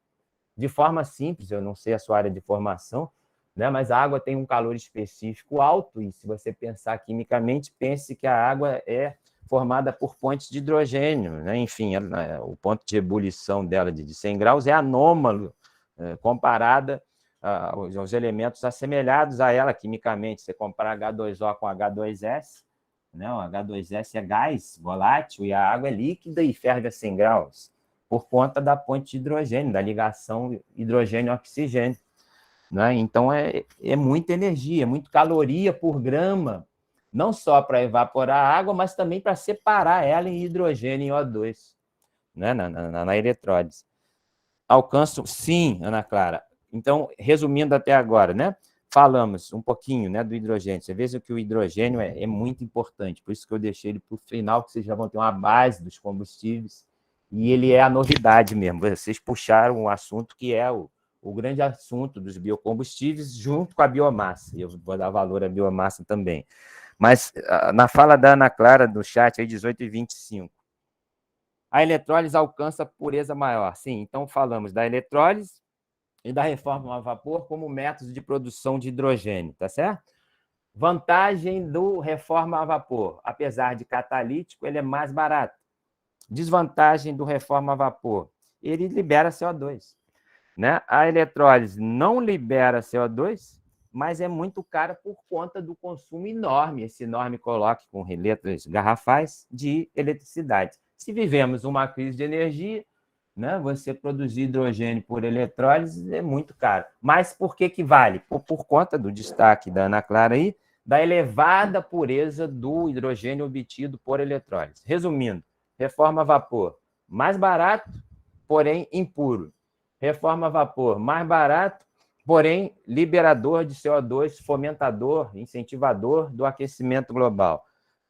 De forma simples, eu não sei a sua área de formação, né, mas a água tem um calor específico alto, e se você pensar quimicamente, pense que a água é formada por pontes de hidrogênio, né? Enfim, o ponto de ebulição dela de 100 graus é anômalo, comparada aos elementos assemelhados a ela quimicamente. Você compara H2O com H2S, né? O H2S é gás volátil e a água é líquida e ferve a 100 graus, por conta da ponte de hidrogênio, da ligação hidrogênio-oxigênio, né? Então, é muita energia, muito caloria por grama, não só para evaporar a água, mas também para separar ela em hidrogênio e O2, né? na eletrólise. Alcanço, sim, Ana Clara. Então, resumindo até agora, né? Falamos um pouquinho, né, do hidrogênio. Você veja que o hidrogênio é muito importante, por isso que eu deixei ele para o final, que vocês já vão ter uma base dos combustíveis, e ele é a novidade mesmo. Vocês puxaram um assunto que é o grande assunto dos biocombustíveis, junto com a biomassa. Eu vou dar valor à biomassa também. Mas, na fala da Ana Clara, do chat, aí 18 e 25, a eletrólise alcança pureza maior. Sim, então falamos da eletrólise e da reforma a vapor como método de produção de hidrogênio, tá certo? Vantagem do reforma a vapor: apesar de catalítico, ele é mais barato. Desvantagem do reforma a vapor: ele libera CO2. Né? A eletrólise não libera CO2, mas é muito cara por conta do consumo enorme, esse enorme coloque com letras garrafais, de eletricidade. Se vivemos uma crise de energia, né, você produzir hidrogênio por eletrólise é muito caro. Mas por que vale? Por conta do destaque da Ana Clara aí, da elevada pureza do hidrogênio obtido por eletrólise. Resumindo, reforma a vapor, mais barato, porém impuro. Reforma a vapor, mais barato, porém liberador de CO2, fomentador, incentivador do aquecimento global.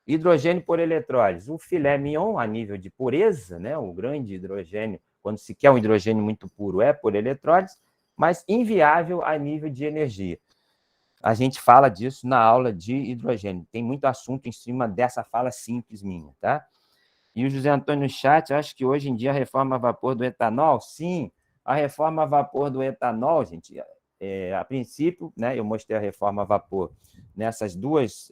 Hidrogênio por eletrólise, o filé mignon, a nível de pureza, né, o grande hidrogênio, quando se quer um hidrogênio muito puro, é por eletrólise, mas inviável a nível de energia. A gente fala disso na aula de hidrogênio, tem muito assunto em cima dessa fala simples minha, tá? E o José Antônio no chat, acho que hoje em dia a reforma a vapor do etanol, sim, a reforma a vapor do etanol, gente, a princípio, né, eu mostrei a reforma a vapor nessas duas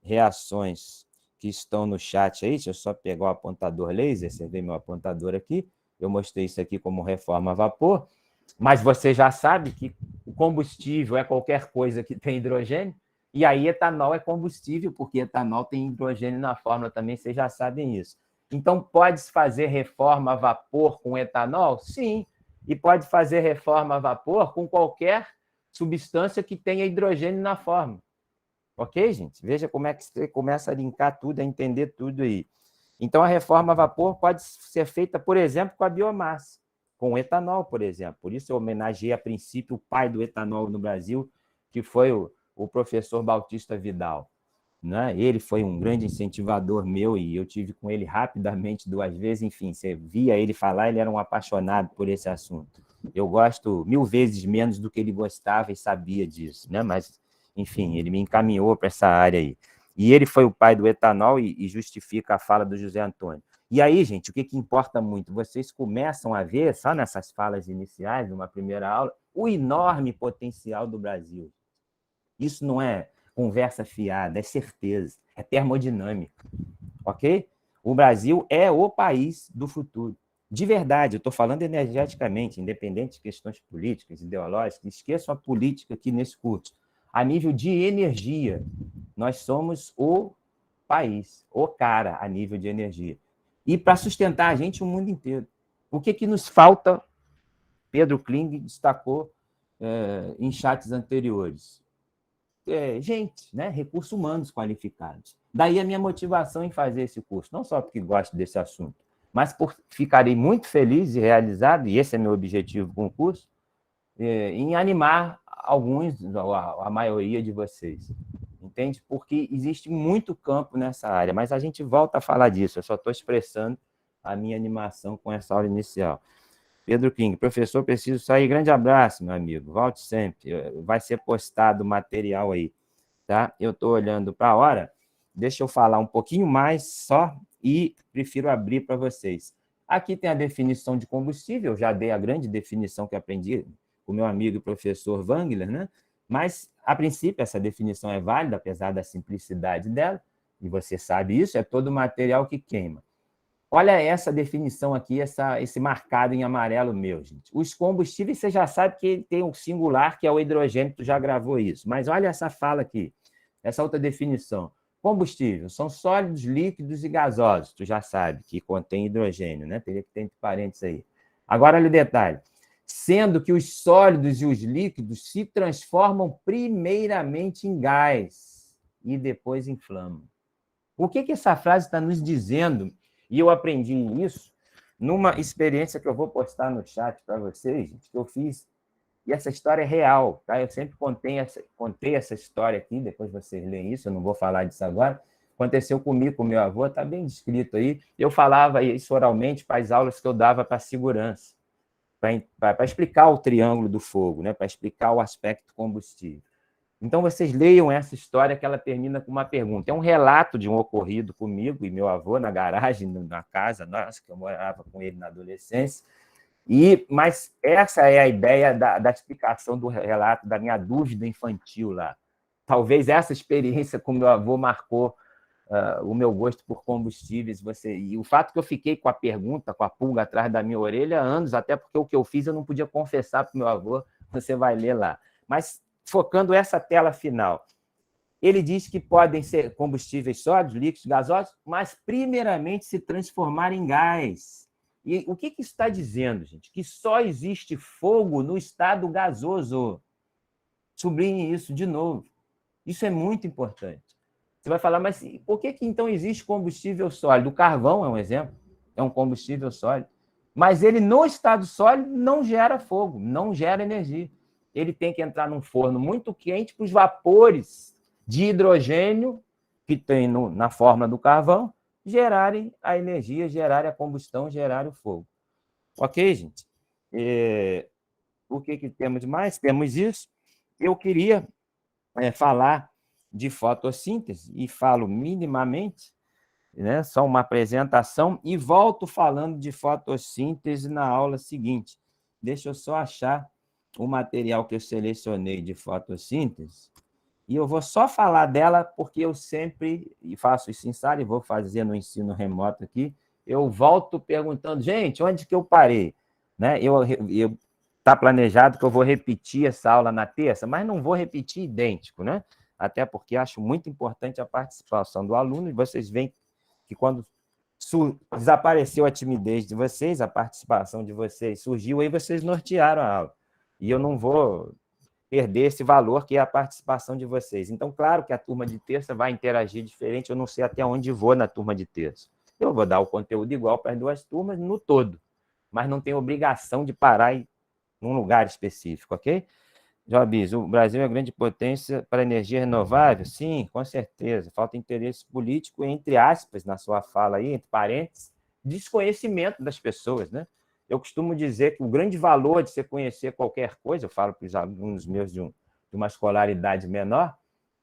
reações que estão no chat aí, deixa eu só pegar o apontador laser, você vê meu apontador aqui, eu mostrei isso aqui como reforma a vapor, mas você já sabe que o combustível é qualquer coisa que tem hidrogênio, e aí etanol é combustível, porque etanol tem hidrogênio na fórmula também, vocês já sabem isso. Então, pode-se fazer reforma a vapor com etanol? Sim, e pode fazer reforma a vapor com qualquer substância que tenha hidrogênio na fórmula. Ok, gente? Veja como é que você começa a linkar tudo, a entender tudo aí. Então, a reforma a vapor pode ser feita, por exemplo, com a biomassa, com o etanol, por exemplo. Por isso eu homenageei, a princípio, o pai do etanol no Brasil, que foi o professor Bautista Vidal. Né? Ele foi um grande incentivador meu e eu tive com ele rapidamente 2 vezes. Enfim, você via ele falar, ele era um apaixonado por esse assunto. Eu gosto 1000 vezes menos do que ele gostava e sabia disso, né? Mas, enfim, ele me encaminhou para essa área aí. E ele foi o pai do etanol e justifica a fala do José Antônio. E aí, gente, o que importa muito? Vocês começam a ver, só nessas falas iniciais, numa primeira aula, o enorme potencial do Brasil. Isso não é conversa fiada, é certeza, é termodinâmica, ok? O Brasil é o país do futuro. De verdade, eu estou falando energeticamente, independente de questões políticas, ideológicas, esqueçam a política aqui nesse curso. A nível de energia, nós somos o país, o cara a nível de energia. E para sustentar a gente, o mundo inteiro. O que nos falta, Pedro Kling destacou em chats anteriores, gente, né? Recursos humanos qualificados. Daí a minha motivação em fazer esse curso, não só porque gosto desse assunto, mas por ficarei muito feliz e realizado, e esse é meu objetivo com o curso, em animar alguns, a maioria de vocês. Entende? Porque existe muito campo nessa área, mas a gente volta a falar disso, eu só estou expressando a minha animação com essa aula inicial. Pedro King, professor, preciso sair. Grande abraço, meu amigo. Volte sempre. Vai ser postado o material aí, tá? Eu estou olhando para a hora. Deixa eu falar um pouquinho mais só e prefiro abrir para vocês. Aqui tem a definição de combustível. Eu já dei a grande definição que aprendi com o meu amigo professor Wangler, né? Mas, a princípio, essa definição é válida, apesar da simplicidade dela, e você sabe isso, é todo material que queima. Olha essa definição aqui, esse marcado em amarelo meu, gente. Os combustíveis, você já sabe que ele tem um singular, que é o hidrogênio, tu já gravou isso. Mas olha essa fala aqui, essa outra definição. Combustível são sólidos, líquidos e gasosos. Tu já sabe que contém hidrogênio, né? Teria que ter entre parênteses aí. Agora, olha o detalhe. Sendo que os sólidos e os líquidos se transformam primeiramente em gás e depois inflamam. O que essa frase está nos dizendo? E eu aprendi isso numa experiência que eu vou postar no chat para vocês, gente, que eu fiz. E essa história é real, tá? Eu sempre contei essa história aqui, depois vocês leem isso, eu não vou falar disso agora. Aconteceu comigo, com meu avô, está bem descrito aí. Eu falava isso oralmente para as aulas que eu dava para segurança, para explicar o triângulo do fogo, né? Para explicar o aspecto combustível. Então, vocês leiam essa história que ela termina com uma pergunta. É um relato de um ocorrido comigo e meu avô na garagem, na casa nossa, que eu morava com ele na adolescência. Mas essa é a ideia da explicação do relato, da minha dúvida infantil lá. Talvez essa experiência com meu avô marcou o meu gosto por combustíveis. E o fato que eu fiquei com a pergunta, com a pulga atrás da minha orelha, há anos, até porque o que eu fiz eu não podia confessar para o meu avô, você vai ler lá. Mas focando essa tela final. Ele diz que podem ser combustíveis sólidos, líquidos, gasosos, mas primeiramente se transformar em gás. E o que isso está dizendo, gente? Que só existe fogo no estado gasoso. Sublinhe isso de novo. Isso é muito importante. Você vai falar, mas por que então existe combustível sólido? O carvão é um exemplo, é um combustível sólido. Mas ele, no estado sólido, não gera fogo, não gera energia. Ele tem que entrar num forno muito quente para os vapores de hidrogênio que tem na fórmula do carvão gerarem a energia, gerarem a combustão, gerarem o fogo. Ok, gente? O que temos mais? Temos isso. Eu queria falar de fotossíntese, e falo minimamente, né? Só uma apresentação, e volto falando de fotossíntese na aula seguinte. Deixa eu só achar o material que eu selecionei de fotossíntese, e eu vou só falar dela porque eu sempre faço isso em sala e vou fazer no ensino remoto aqui. Eu volto perguntando, gente, onde que eu parei? Né? Tá planejado que eu vou repetir essa aula na terça, mas não vou repetir idêntico, né? Até porque acho muito importante a participação do aluno, e vocês veem que quando desapareceu a timidez de vocês, a participação de vocês surgiu, aí vocês nortearam a aula. E eu não vou perder esse valor que é a participação de vocês. Então, claro que a turma de terça vai interagir diferente, eu não sei até onde vou na turma de terça. Eu vou dar o conteúdo igual para as duas turmas no todo, mas não tenho obrigação de parar em um lugar específico, ok? Jobis, o Brasil é grande potência para energia renovável? Sim, com certeza. Falta interesse político, entre aspas, na sua fala aí, entre parênteses, desconhecimento das pessoas, né? Eu costumo dizer que o grande valor de você conhecer qualquer coisa, eu falo para os alunos meus de uma escolaridade menor,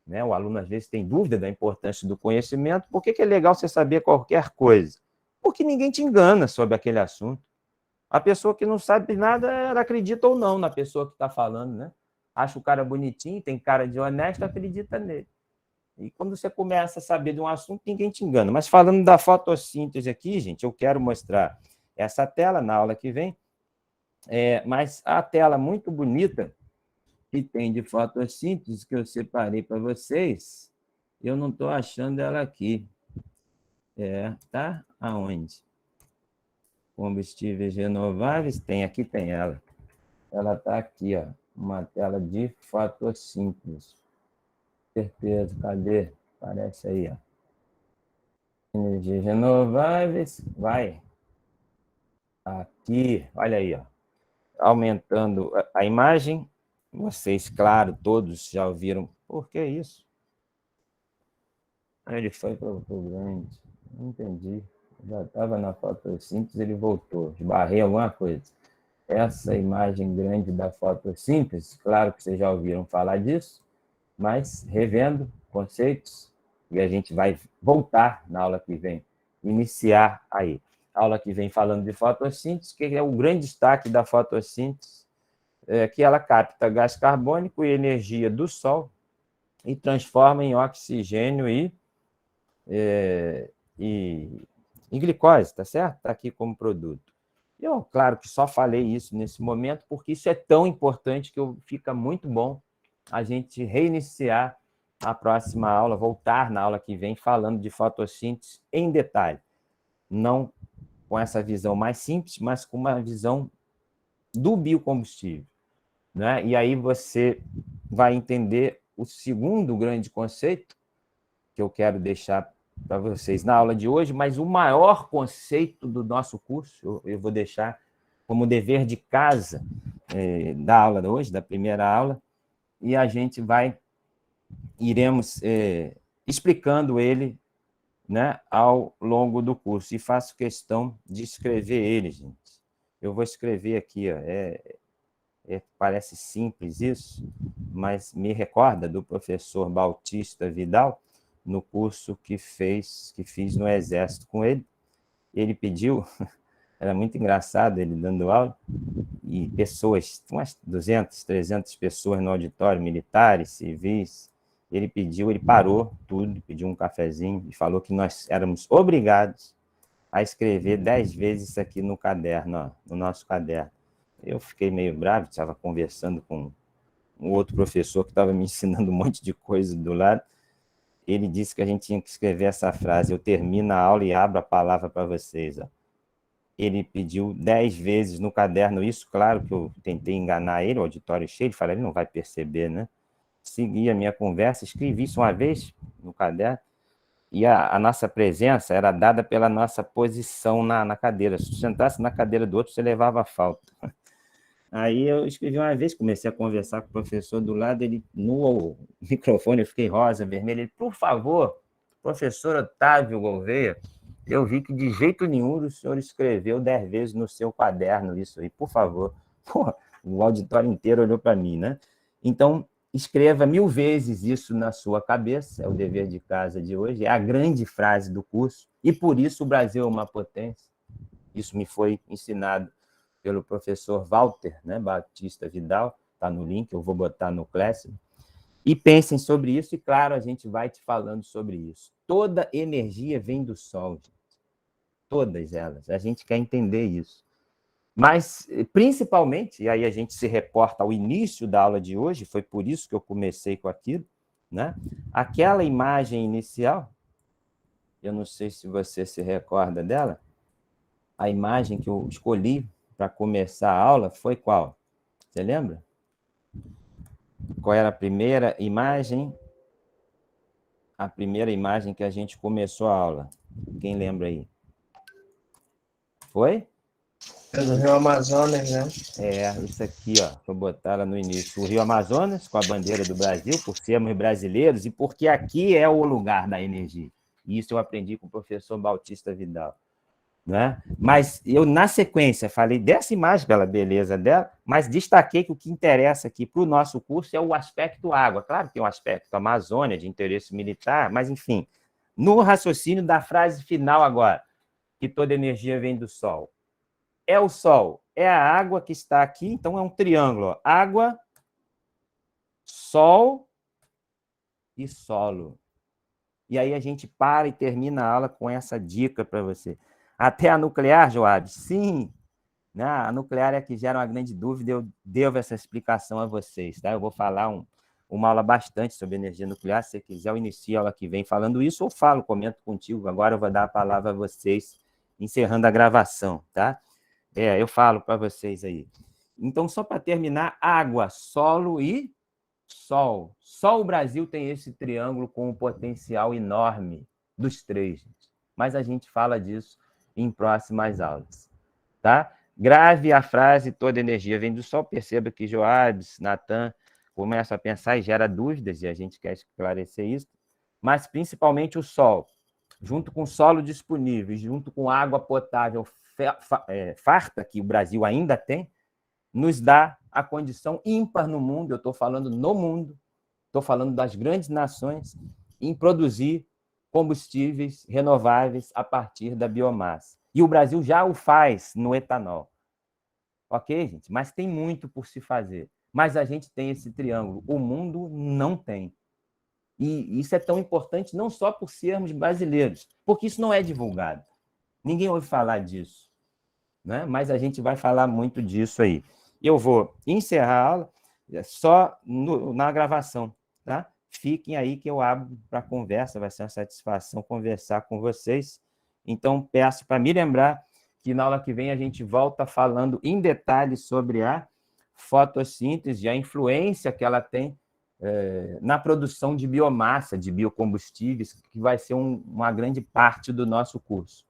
né? O aluno às vezes tem dúvida da importância do conhecimento. Por que é legal você saber qualquer coisa? Porque ninguém te engana sobre aquele assunto. A pessoa que não sabe nada, ela acredita ou não na pessoa que está falando, né? Acha o cara bonitinho, tem cara de honesto, acredita nele. E quando você começa a saber de um assunto, ninguém te engana. Mas falando da fotossíntese aqui, gente, eu quero mostrar essa tela na aula que vem, mas a tela muito bonita que tem de fotossíntese, que eu separei para vocês, eu não estou achando ela aqui. Tá? Aonde? Combustíveis renováveis, aqui tem ela. Ela está aqui, ó, uma tela de fotossíntese. Certeza, cadê? Aparece aí, ó. Energias renováveis, vai. Aqui, olha aí, ó. Aumentando a imagem. Vocês, claro, todos já ouviram. Por que isso? Ele foi para o grande. Não entendi. Já estava na fotossíntese, ele voltou. Esbarrei alguma coisa. Essa imagem grande da fotossíntese, claro que vocês já ouviram falar disso, mas revendo conceitos, e a gente vai voltar na aula que vem, iniciar aí. A aula que vem falando de fotossíntese, que é o grande destaque da fotossíntese, que ela capta gás carbônico e energia do Sol e transforma em oxigênio e glicose, tá certo? Está aqui como produto. Eu, claro que só falei isso nesse momento, porque isso é tão importante que fica muito bom a gente reiniciar a próxima aula, voltar na aula que vem falando de fotossíntese em detalhe. Não com essa visão mais simples, mas com uma visão do biocombustível, né? E aí você vai entender o segundo grande conceito que eu quero deixar para vocês na aula de hoje, mas o maior conceito do nosso curso, eu vou deixar como dever de casa da aula de hoje, da primeira aula, e a gente iremos explicando ele, né, ao longo do curso, e faço questão de escrever ele, gente. Eu vou escrever aqui, ó, parece simples isso, mas me recorda do professor Bautista Vidal, no curso que fiz no Exército com ele. Ele pediu, era muito engraçado ele dando aula, e pessoas, umas 200, 300 pessoas no auditório, militares, civis, ele parou tudo, pediu um cafezinho e falou que nós éramos obrigados a escrever 10 vezes isso aqui no caderno, ó, no nosso caderno. Eu fiquei meio bravo, estava conversando com um outro professor que estava me ensinando um monte de coisa do lado. Ele disse que a gente tinha que escrever essa frase: eu termino a aula e abro a palavra para vocês. Ó. Ele pediu 10 vezes no caderno isso, claro que eu tentei enganar ele, o auditório cheio, ele falou, ele não vai perceber, né? Segui a minha conversa, escrevi isso uma vez no caderno, e a nossa presença era dada pela nossa posição na cadeira. Se você sentasse na cadeira do outro, você levava falta. Aí eu escrevi uma vez, comecei a conversar com o professor do lado, ele, no microfone, eu fiquei rosa, vermelho, ele, por favor, professor Otávio Gouveia, eu vi que de jeito nenhum o senhor escreveu 10 vezes no seu caderno isso aí, por favor. Pô, o auditório inteiro olhou para mim, né? Então, escreva 1000 vezes isso na sua cabeça, é o dever de casa de hoje, é a grande frase do curso, e por isso o Brasil é uma potência. Isso me foi ensinado pelo professor Walter, né, Batista Vidal, está no link, eu vou botar no Classroom. E pensem sobre isso, e claro, a gente vai te falando sobre isso. Toda energia vem do Sol, gente. Todas elas. A gente quer entender isso. Mas, principalmente, e aí a gente se reporta ao início da aula de hoje, foi por isso que eu comecei com aquilo, né? Aquela imagem inicial, eu não sei se você se recorda dela, a imagem que eu escolhi para começar a aula foi qual? Você lembra? Qual era a primeira imagem? A primeira imagem que a gente começou a aula. Quem lembra aí? Foi? É do Rio Amazonas, né? É, isso aqui, ó. Vou botar ela no início. O Rio Amazonas, com a bandeira do Brasil, por sermos brasileiros, e porque aqui é o lugar da energia. Isso eu aprendi com o professor Batista Vidal. Né? Mas eu, na sequência, falei dessa imagem, pela beleza dela, mas destaquei que o que interessa aqui para o nosso curso é o aspecto água. Claro que tem um aspecto Amazônia, de interesse militar, mas, enfim, no raciocínio da frase final agora, que toda energia vem do Sol. É o Sol, é a água que está aqui, então é um triângulo. Ó. Água, Sol e solo. E aí a gente para e termina a aula com essa dica para você. Até a nuclear, Joab? Sim. Né? A nuclear é que gera uma grande dúvida, eu devo essa explicação a vocês. Tá? Eu vou falar uma aula bastante sobre energia nuclear, se você quiser eu inicio a aula que vem falando isso, ou falo, comento contigo. Agora eu vou dar a palavra a vocês, encerrando a gravação. Tá? Eu falo para vocês aí. Então, só para terminar, água, solo e sol. Só o Brasil tem esse triângulo com um potencial enorme dos três. Mas a gente fala disso em próximas aulas. Tá? Grave a frase, toda energia vem do Sol. Perceba que Joabes, Natan, começam a pensar e gera dúvidas, e a gente quer esclarecer isso. Mas, principalmente, o Sol, junto com solo disponível, junto com água potável farta, que o Brasil ainda tem, nos dá a condição ímpar no mundo, eu estou falando no mundo, estou falando das grandes nações, em produzir combustíveis renováveis a partir da biomassa. E o Brasil já o faz no etanol. Ok, gente? Mas tem muito por se fazer. Mas a gente tem esse triângulo. O mundo não tem. E isso é tão importante não só por sermos brasileiros, porque isso não é divulgado. Ninguém ouve falar disso. Né? Mas a gente vai falar muito disso aí. Eu vou encerrar a aula só na gravação. Tá? Fiquem aí que eu abro para conversa, vai ser uma satisfação conversar com vocês. Então, peço para me lembrar que na aula que vem a gente volta falando em detalhes sobre a fotossíntese, a influência que ela tem na produção de biomassa, de biocombustíveis, que vai ser uma grande parte do nosso curso.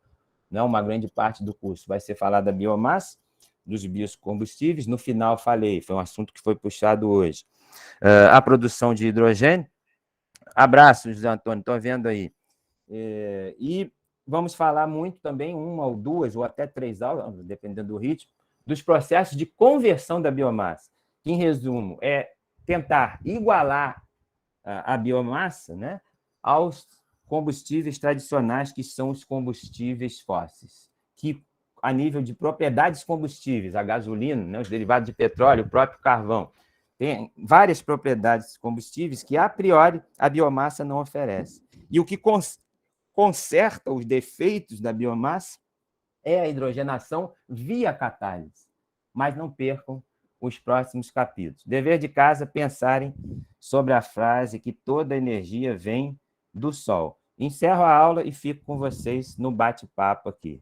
Não, uma grande parte do curso vai ser falar da biomassa, dos biocombustíveis. No final, falei, foi um assunto que foi puxado hoje. A produção de hidrogênio. Abraço, José Antônio, estou vendo aí. E vamos falar muito também, uma ou duas, ou até 3 aulas, dependendo do ritmo, dos processos de conversão da biomassa, que, em resumo, é tentar igualar a biomassa, né, aos combustíveis tradicionais, que são os combustíveis fósseis, que, a nível de propriedades combustíveis, a gasolina, né, os derivados de petróleo, o próprio carvão, tem várias propriedades combustíveis que, a priori, a biomassa não oferece. E o que conserta os defeitos da biomassa é a hidrogenação via catálise. Mas não percam os próximos capítulos. Dever de casa, pensarem sobre a frase que toda energia vem do Sol. Encerro a aula e fico com vocês no bate-papo aqui.